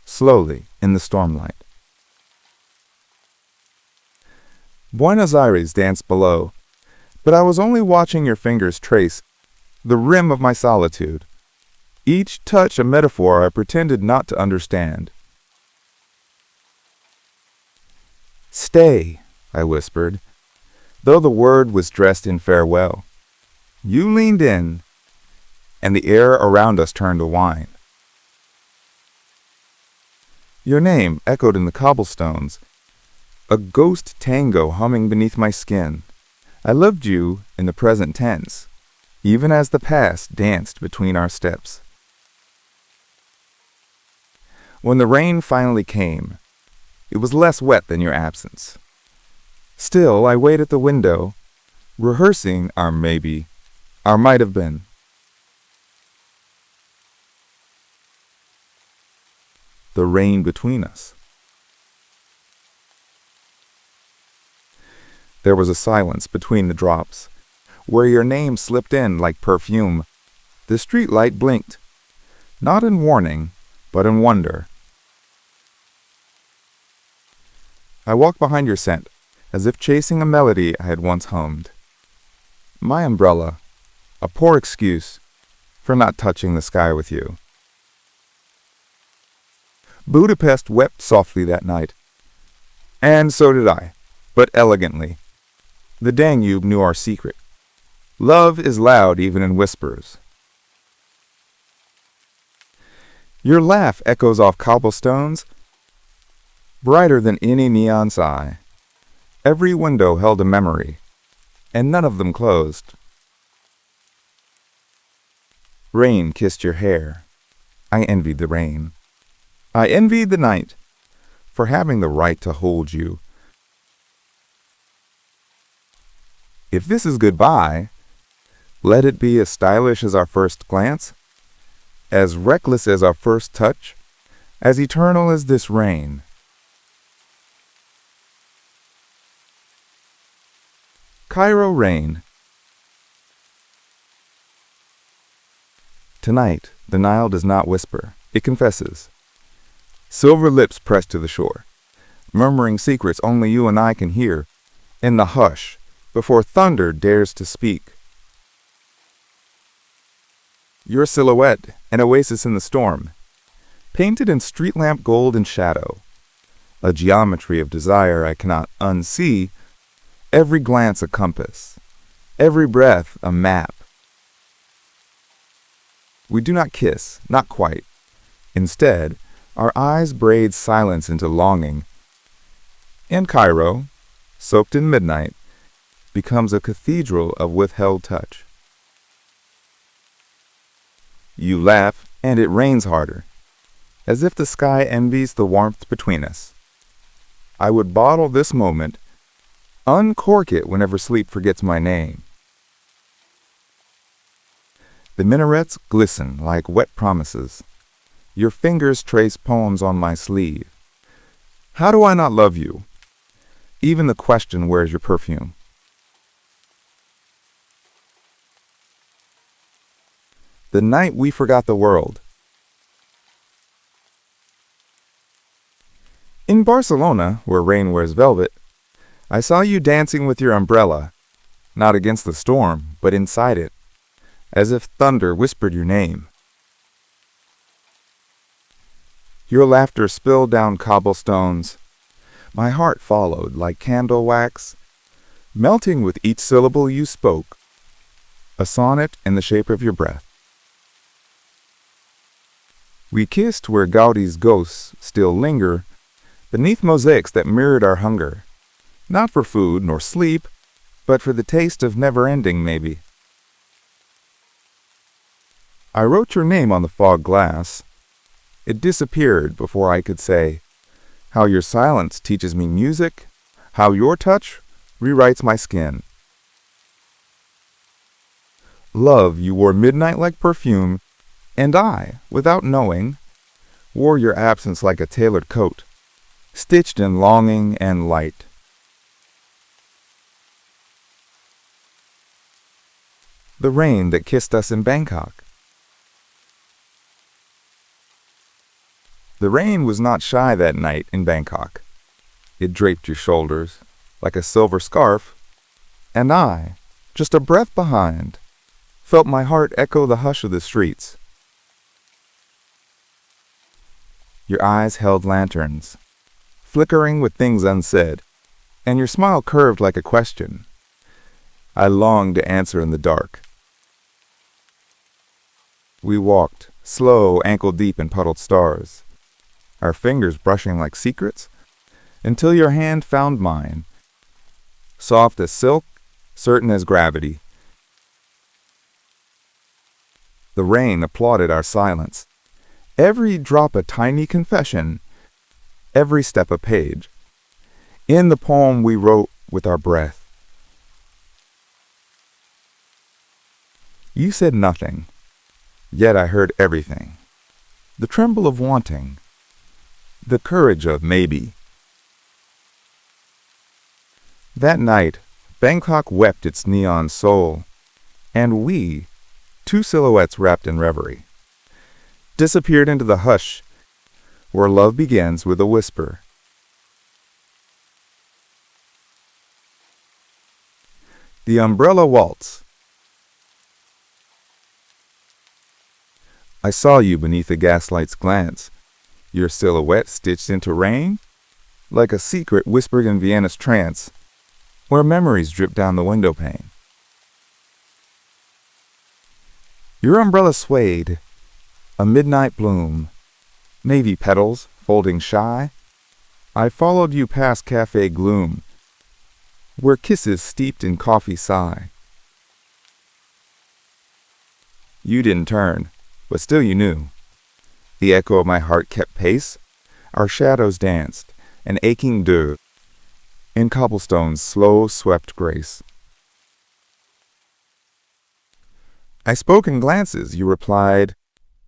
slowly in the stormlight. Buenos Aires danced below, but I was only watching your fingers trace the rim of my solitude, each touch a metaphor I pretended not to understand. Stay, I whispered, though the word was dressed in farewell. You leaned in, and the air around us turned to wine. Your name echoed in the cobblestones, a ghost tango humming beneath my skin. I loved you in the present tense, even as the past danced between our steps. When the rain finally came, it was less wet than your absence. Still, I wait at the window, rehearsing our maybe, our might have been. The rain between us. There was a silence between the drops, where your name slipped in like perfume. The street light blinked, not in warning, but in wonder. I walked behind your scent, as if chasing a melody I had once hummed. My umbrella, a poor excuse for not touching the sky with you. Budapest wept softly that night, and so did I, but elegantly. The Danube knew our secret. Love is loud even in whispers. Your laugh echoes off cobblestones, brighter than any neon sigh. Every window held a memory, and none of them closed. Rain kissed your hair. I envied the rain. I envied the night for having the right to hold you. If this is goodbye, let it be as stylish as our first glance, as reckless as our first touch, as eternal as this rain. Cairo rain. Tonight, the Nile does not whisper, it confesses. Silver lips pressed to the shore, murmuring secrets only you and I can hear, in the hush, before thunder dares to speak. Your silhouette, an oasis in the storm, painted in street lamp gold and shadow, a geometry of desire I cannot unsee, every glance a compass, every breath a map. We do not kiss, not quite. Instead, our eyes braid silence into longing. And Cairo, soaked in midnight, becomes a cathedral of withheld touch. You laugh, and it rains harder, as if the sky envies the warmth between us. I would bottle this moment, uncork it whenever sleep forgets my name. The minarets glisten like wet promises. Your fingers trace poems on my sleeve. How do I not love you? Even the question, where's your perfume? The night we forgot the world. In Barcelona, where rain wears velvet, I saw you dancing with your umbrella, not against the storm, but inside it, as if thunder whispered your name. Your laughter spilled down cobblestones. My heart followed like candle wax, melting with each syllable you spoke, a sonnet in the shape of your breath. We kissed where Gaudi's ghosts still linger, beneath mosaics that mirrored our hunger, not for food nor sleep, but for the taste of never-ending, maybe. I wrote your name on the fog glass. It disappeared before I could say how your silence teaches me music, how your touch rewrites my skin. Love, you wore midnight like perfume, and I, without knowing, wore your absence like a tailored coat, stitched in longing and light. The rain that kissed us in Bangkok. The rain was not shy that night in Bangkok. It draped your shoulders like a silver scarf, and I, just a breath behind, felt my heart echo the hush of the streets. Your eyes held lanterns, flickering with things unsaid, and your smile curved like a question. I longed to answer in the dark. We walked, slow, ankle-deep in puddled stars, our fingers brushing like secrets, until your hand found mine, soft as silk, certain as gravity. The rain applauded our silence, every drop a tiny confession, every step a page, in the poem we wrote with our breath. You said nothing, yet I heard everything. The tremble of wanting, the courage of maybe. That night, Bangkok wept its neon soul, and we, two silhouettes wrapped in reverie, disappeared into the hush where love begins with a whisper. The Umbrella Waltz. I saw you beneath the gaslight's glance, your silhouette stitched into rain, like a secret whispered in Vienna's trance, where memories drip down the window pane. Your umbrella swayed, a midnight bloom, navy petals folding shy. I followed you past cafe gloom, where kisses steeped in coffee sigh. You didn't turn, but still you knew. The echo of my heart kept pace. Our shadows danced, an aching deux, in cobblestone's slow swept grace. I spoke in glances, you replied,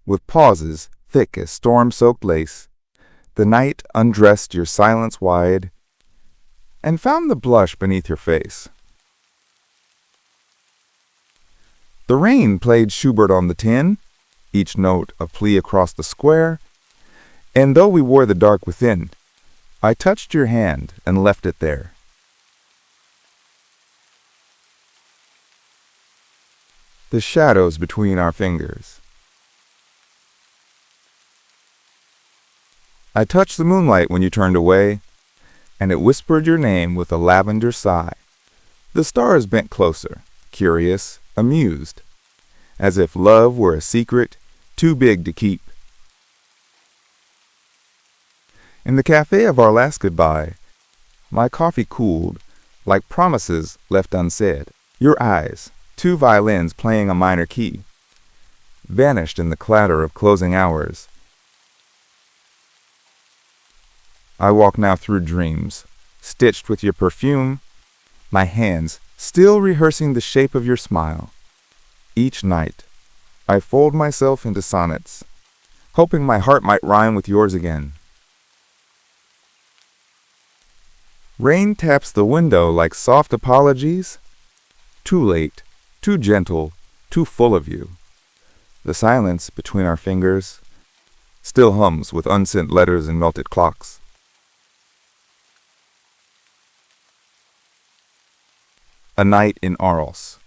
with pauses thick as storm-soaked lace. The night undressed your silence wide, and found the blush beneath your face. The rain played Schubert on the tin, each note a plea across the square, and though we wore the dark within, I touched your hand and left it there. The shadows between our fingers. I touched the moonlight when you turned away, and it whispered your name with a lavender sigh. The stars bent closer, curious, amused, as if love were a secret too big to keep. In the cafe of our last goodbye, my coffee cooled like promises left unsaid. Your eyes, two violins playing a minor key, vanished in the clatter of closing hours. I walk now through dreams, stitched with your perfume, my hands still rehearsing the shape of your smile. Each night, I fold myself into sonnets, hoping my heart might rhyme with yours again. Rain taps the window like soft apologies. Too late, too gentle, too full of you. The silence between our fingers still hums with unsent letters and melted clocks. A night in Aros.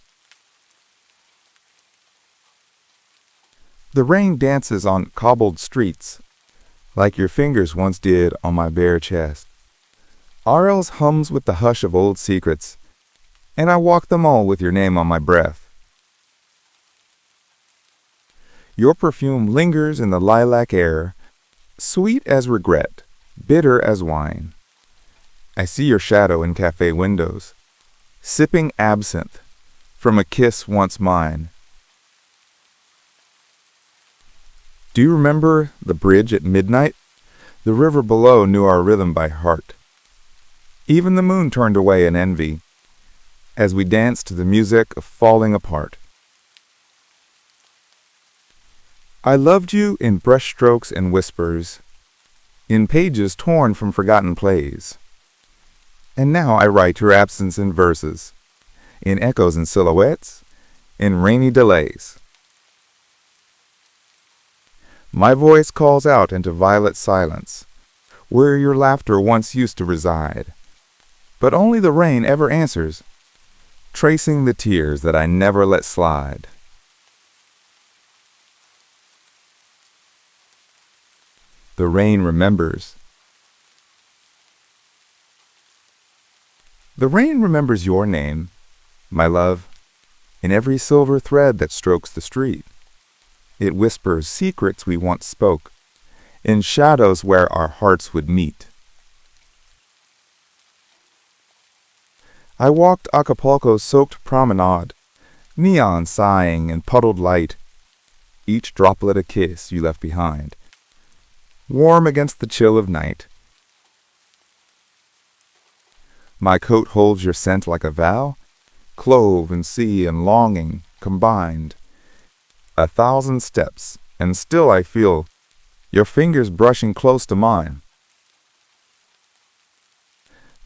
The rain dances on cobbled streets, like your fingers once did on my bare chest. Aros hums with the hush of old secrets, and I walk them all with your name on my breath. Your perfume lingers in the lilac air, sweet as regret, bitter as wine. I see your shadow in cafe windows, sipping absinthe from a kiss once mine. Do you remember the bridge at midnight? The river below knew our rhythm by heart. Even the moon turned away in envy as we danced to the music of falling apart. I loved you in brushstrokes and whispers, in pages torn from forgotten plays. And now I write your absence in verses, in echoes and silhouettes, in rainy delays. My voice calls out into violet silence, where your laughter once used to reside. But only the rain ever answers, tracing the tears that I never let slide. The rain remembers. The rain remembers your name, my love, in every silver thread that strokes the street. It whispers secrets we once spoke, in shadows where our hearts would meet. I walked Acapulco's soaked promenade, neon sighing in puddled light, each droplet a kiss you left behind, warm against the chill of night. My coat holds your scent like a vow, clove and sea and longing combined. 1,000 steps, and still I feel your fingers brushing close to mine.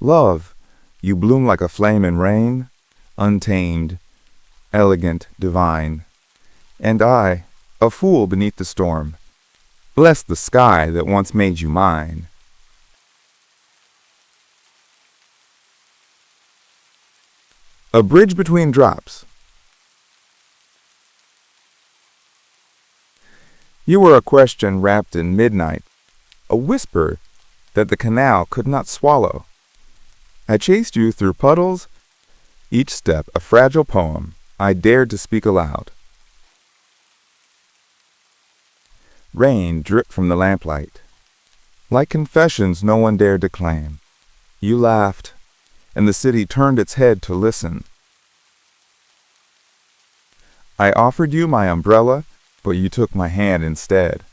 Love, you bloom like a flame in rain, untamed, elegant, divine. And I, a fool beneath the storm, bless the sky that once made you mine. A bridge between drops. You were a question wrapped in midnight, a whisper that the canal could not swallow. I chased you through puddles, each step a fragile poem I dared to speak aloud. Rain dripped from the lamplight, like confessions no one dared to claim. You laughed, and the city turned its head to listen. I offered you my umbrella, but you took my hand instead.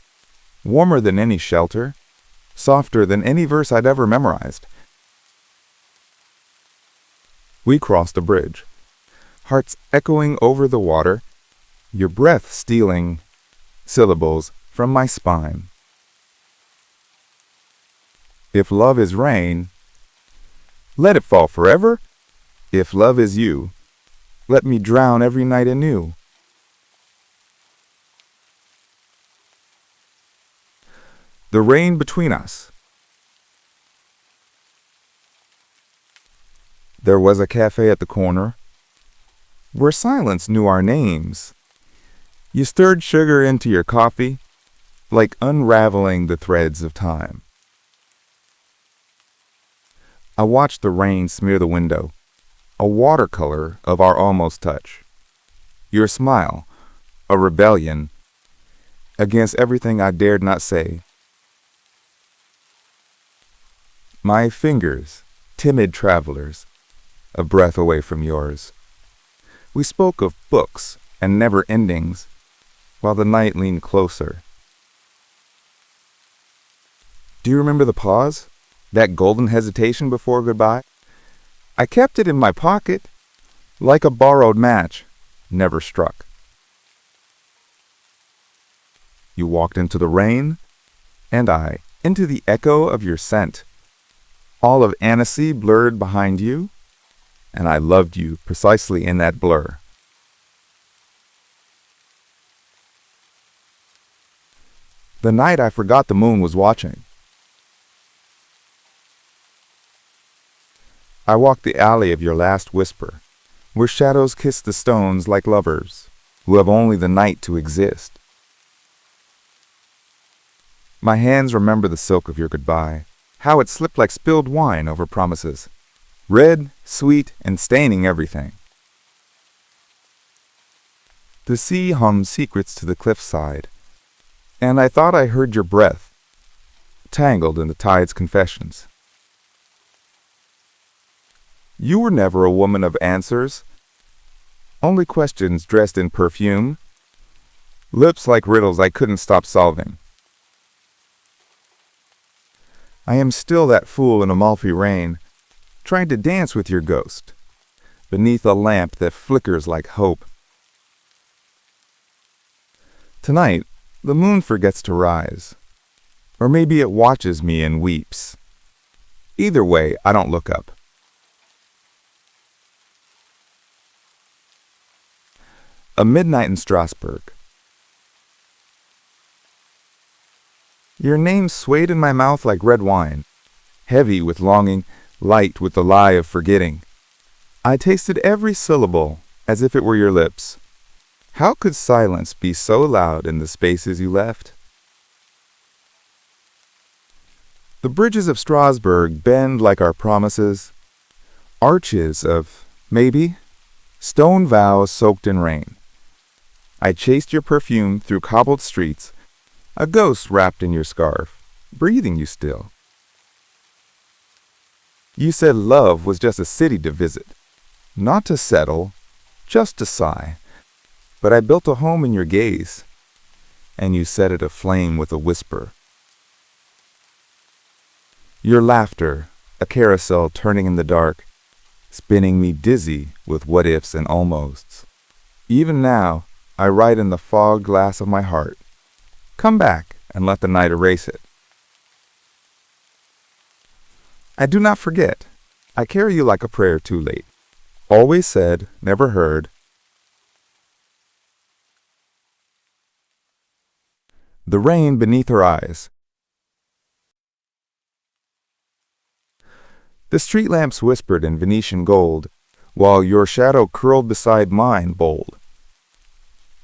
Warmer than any shelter, softer than any verse I'd ever memorized. We crossed a bridge, hearts echoing over the water, your breath stealing syllables from my spine. If love is rain, let it fall forever. If love is you, let me drown every night anew. The rain between us. There was a cafe at the corner, where silence knew our names. You stirred sugar into your coffee, like unraveling the threads of time. I watched the rain smear the window, a watercolor of our almost touch. Your smile, a rebellion against everything I dared not say. My fingers, timid travelers, a breath away from yours. We spoke of books and never endings, while the night leaned closer. Do you remember the pause? That golden hesitation before goodbye? I kept it in my pocket, like a borrowed match, never struck. You walked into the rain, and I into the echo of your scent. All of Annecy blurred behind you, and I loved you precisely in that blur. The night I forgot the moon was watching. I walked the alley of your last whisper, where shadows kiss the stones like lovers who have only the night to exist. My hands remember the silk of your goodbye, how it slipped like spilled wine over promises, red, sweet, and staining everything. The sea hummed secrets to the cliffside, and I thought I heard your breath, tangled in the tide's confessions. You were never a woman of answers, only questions dressed in perfume, lips like riddles I couldn't stop solving. I am still that fool in Amalfi rain, trying to dance with your ghost, beneath a lamp that flickers like hope. Tonight, the moon forgets to rise, or maybe it watches me and weeps. Either way, I don't look up. A midnight in Strasbourg. Your name swayed in my mouth like red wine, heavy with longing, light with the lie of forgetting. I tasted every syllable as if it were your lips. How could silence be so loud in the spaces you left? The bridges of Strasbourg bend like our promises, arches of, maybe, stone vows soaked in rain. I chased your perfume through cobbled streets, a ghost wrapped in your scarf, breathing you still. You said love was just a city to visit, not to settle, just to sigh. But I built a home in your gaze, and you set it aflame with a whisper. Your laughter, a carousel turning in the dark, spinning me dizzy with what-ifs and almosts. Even now, I write in the fog glass of my heart, come back and let the night erase it. I do not forget. I carry you like a prayer too late. Always said, never heard. The rain beneath her eyes. The street lamps whispered in Venetian gold, while your shadow curled beside mine bold.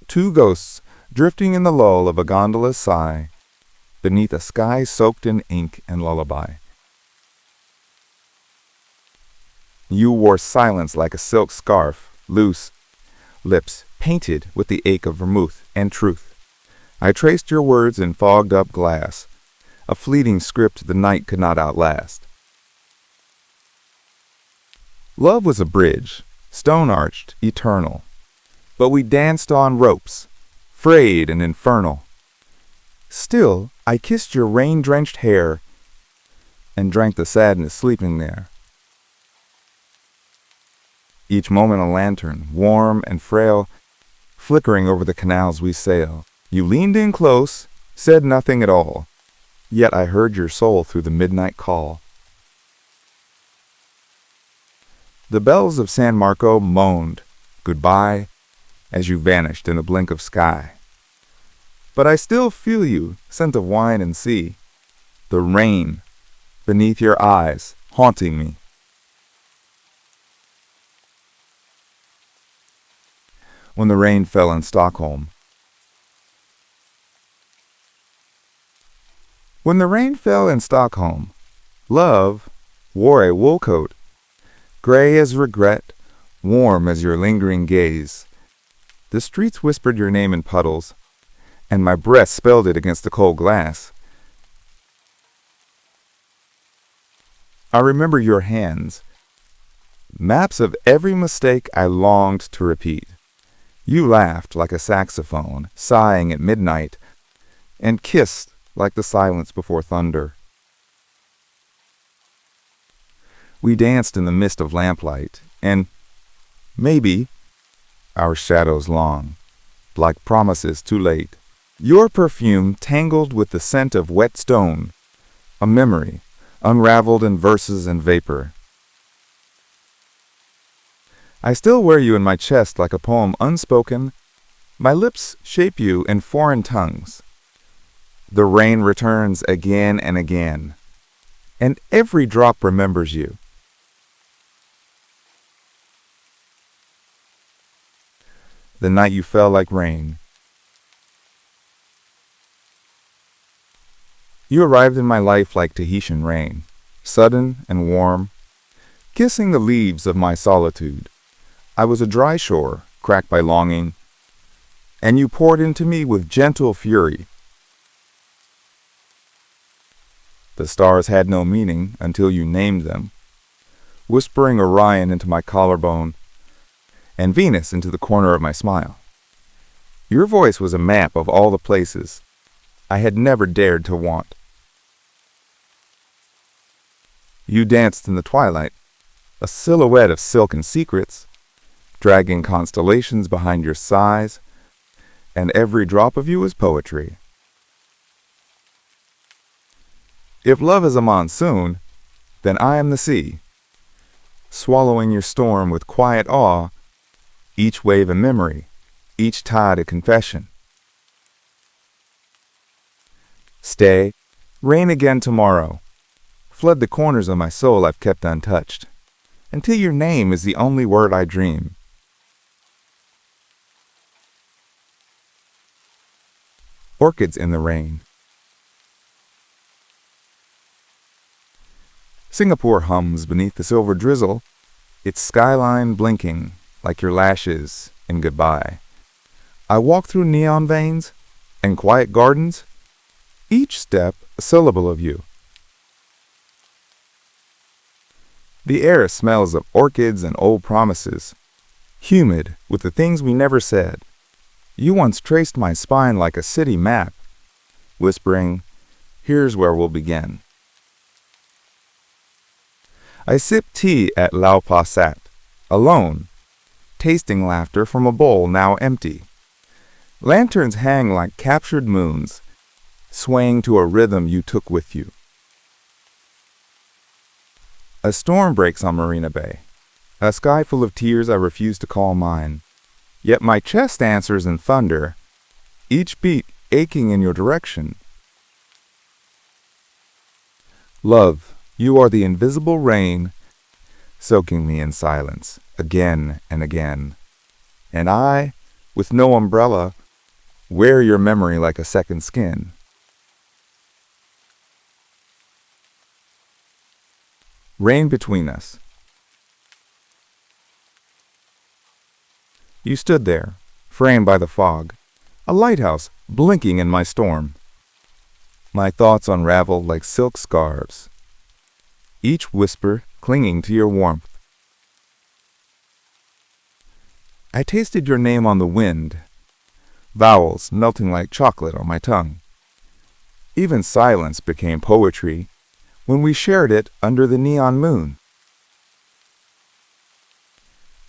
Two ghosts drifting in the lull of a gondola's sigh, beneath a sky soaked in ink and lullaby. You wore silence like a silk scarf, loose, lips painted with the ache of vermouth and truth. I traced your words in fogged-up glass, a fleeting script the night could not outlast. Love was a bridge, stone-arched, eternal, but we danced on ropes, frayed and infernal. Still, I kissed your rain-drenched hair and drank the sadness sleeping there. Each moment a lantern, warm and frail, flickering over the canals we sail. You leaned in close, said nothing at all, yet I heard your soul through the midnight call. The bells of San Marco moaned, goodbye, as you vanished in a blink of sky. But I still feel you, scent of wine and sea, the rain beneath your eyes, haunting me. When the rain fell in Stockholm. When the rain fell in Stockholm, love wore a wool coat, gray as regret, warm as your lingering gaze. The streets whispered your name in puddles, and my breath spelled it against the cold glass. I remember your hands, maps of every mistake I longed to repeat. You laughed like a saxophone, sighing at midnight, and kissed like the silence before thunder. We danced in the mist of lamplight, and maybe our shadows long, like promises too late. Your perfume tangled with the scent of wet stone, a memory unraveled in verses and vapor. I still wear you in my chest like a poem unspoken. My lips shape you in foreign tongues. The rain returns again and again, and every drop remembers you. The night you fell like rain. You arrived in my life like Tahitian rain, sudden and warm, kissing the leaves of my solitude. I was a dry shore, cracked by longing, and you poured into me with gentle fury. The stars had no meaning until you named them, whispering Orion into my collarbone and Venus into the corner of my smile. Your voice was a map of all the places I had never dared to want. You danced in the twilight, a silhouette of silken secrets, dragging constellations behind your sighs, and every drop of you was poetry. If love is a monsoon, then I am the sea, swallowing your storm with quiet awe, each wave a memory, each tide a confession. Stay, rain again tomorrow, flood the corners of my soul I've kept untouched, until your name is the only word I dream. Orchids in the rain. Singapore hums beneath the silver drizzle, its skyline blinking like your lashes in goodbye. I walk through neon veins and quiet gardens, each step a syllable of you. The air smells of orchids and old promises, humid with the things we never said. You once traced my spine like a city map, whispering, "Here's where we'll begin." I sip tea at Lau Pa Sat, alone, tasting laughter from a bowl now empty. Lanterns hang like captured moons, swaying to a rhythm you took with you. A storm breaks on Marina Bay, a sky full of tears I refuse to call mine. Yet my chest answers in thunder, each beat aching in your direction. Love, you are the invisible rain, soaking me in silence, again and again. And I, with no umbrella, wear your memory like a second skin. Rain between us. You stood there, framed by the fog, a lighthouse blinking in my storm. My thoughts unraveled like silk scarves, each whisper clinging to your warmth. I tasted your name on the wind, vowels melting like chocolate on my tongue. Even silence became poetry when we shared it under the neon moon.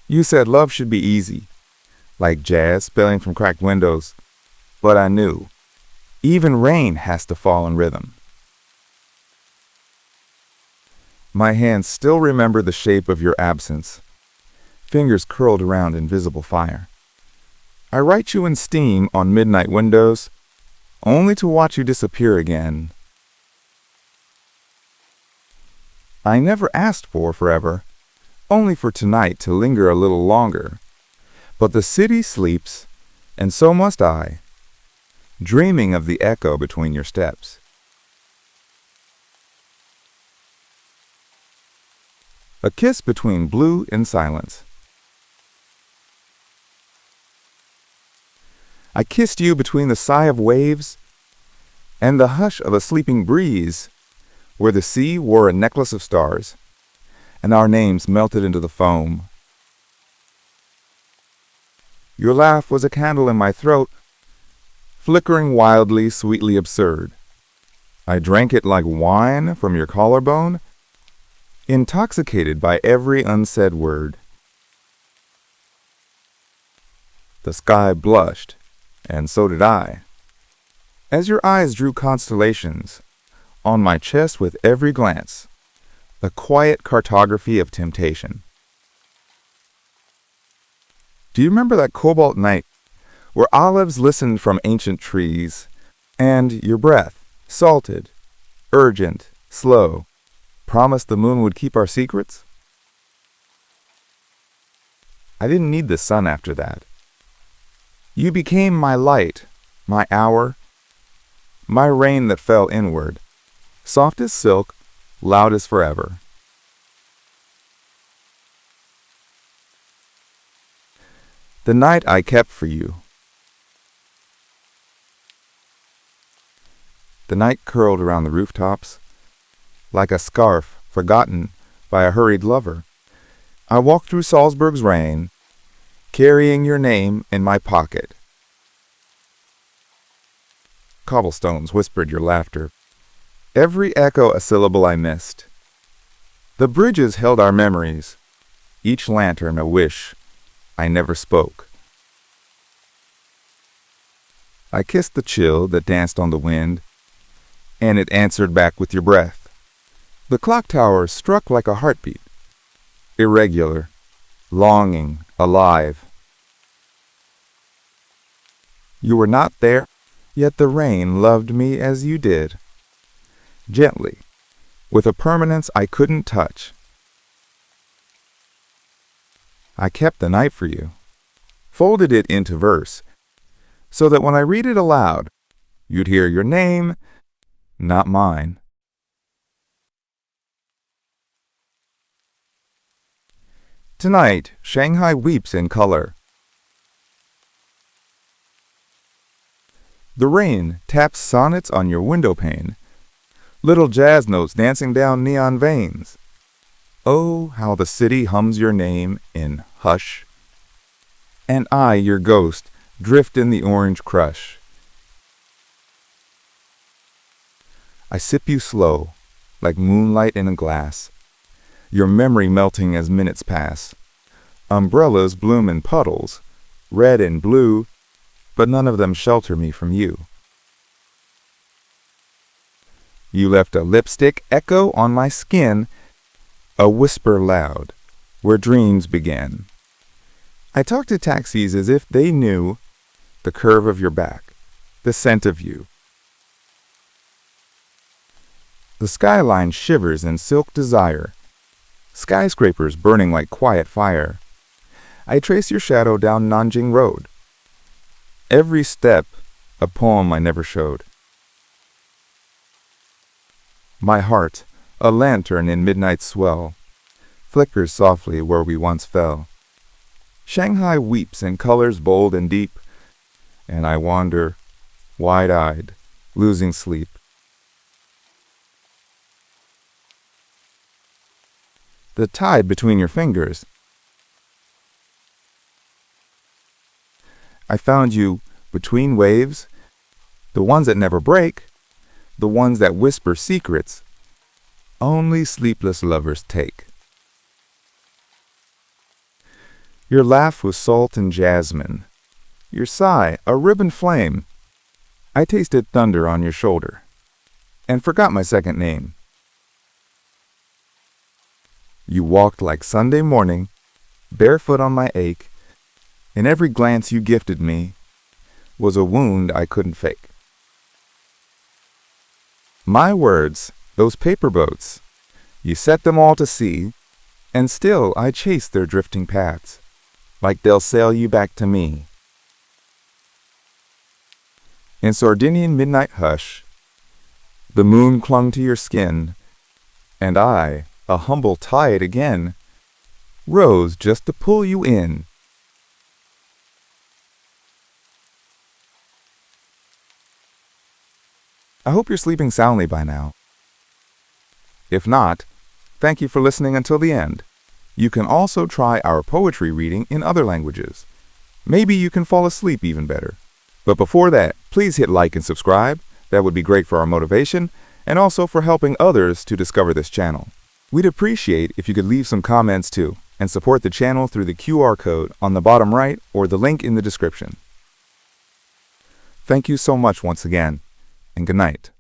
You said love should be easy, like jazz spilling from cracked windows, but I knew, even rain has to fall in rhythm. My hands still remember the shape of your absence, fingers curled around invisible fire. I write you in steam on midnight windows, only to watch you disappear again. I never asked for forever, only for tonight to linger a little longer. But the city sleeps, and so must I, dreaming of the echo between your steps. A kiss between blue and silence. I kissed you between the sigh of waves and the hush of a sleeping breeze, where the sea wore a necklace of stars, and our names melted into the foam. Your laugh was a candle in my throat, flickering wildly, sweetly absurd. I drank it like wine from your collarbone, intoxicated by every unsaid word. The sky blushed, and so did I, as your eyes drew constellations on my chest with every glance, a quiet cartography of temptation. Do you remember that cobalt night where olives listened from ancient trees, and your breath, salted, urgent, slow, promised the moon would keep our secrets? I didn't need the sun after that. You became my light, my hour, my rain that fell inward, soft as silk, loud as forever. The night I kept for you. The night curled around the rooftops, like a scarf forgotten by a hurried lover. I walked through Salzburg's rain, carrying your name in my pocket. Cobblestones whispered your laughter, every echo a syllable I missed. The bridges held our memories, each lantern a wish I never spoke. I kissed the chill that danced on the wind, and it answered back with your breath. The clock tower struck like a heartbeat, irregular, longing, alive. You were not there, yet the rain loved me as you did, gently, with a permanence I couldn't touch. I kept the night for you, folded it into verse, so that when I read it aloud, you'd hear your name, not mine. Tonight, Shanghai weeps in color. The rain taps sonnets on your window pane, little jazz notes dancing down neon veins. Oh, how the city hums your name in hush. And I, your ghost, drift in the orange crush. I sip you slow, like moonlight in a glass, your memory melting as minutes pass. Umbrellas bloom in puddles, red and blue, but none of them shelter me from you. You left a lipstick echo on my skin, a whisper loud, where dreams began. I talked to taxis as if they knew the curve of your back, the scent of you. The skyline shivers in silk desire, skyscrapers burning like quiet fire. I trace your shadow down Nanjing Road, every step a poem I never showed. My heart, a lantern in midnight swell, flickers softly where we once fell. Shanghai weeps in colors bold and deep, and I wander, wide-eyed, losing sleep. The tide between your fingers. I found you between waves, the ones that never break, the ones that whisper secrets only sleepless lovers take. Your laugh was salt and jasmine, your sigh a ribbon flame. I tasted thunder on your shoulder and forgot my second name. You walked like Sunday morning, barefoot on my ache, and every glance you gifted me was a wound I couldn't fake. My words, those paper boats, you set them all to sea, and still I chase their drifting paths, like they'll sail you back to me. In Sardinian midnight hush, the moon clung to your skin, and I, a humble tide again, rose just to pull you in. I hope you're sleeping soundly by now. If not, thank you for listening until the end. You can also try our poetry reading in other languages. Maybe you can fall asleep even better. But before that, please hit like and subscribe. That would be great for our motivation and also for helping others to discover this channel. We'd appreciate if you could leave some comments too and support the channel through the QR code on the bottom right or the link in the description. Thank you so much once again, and good night.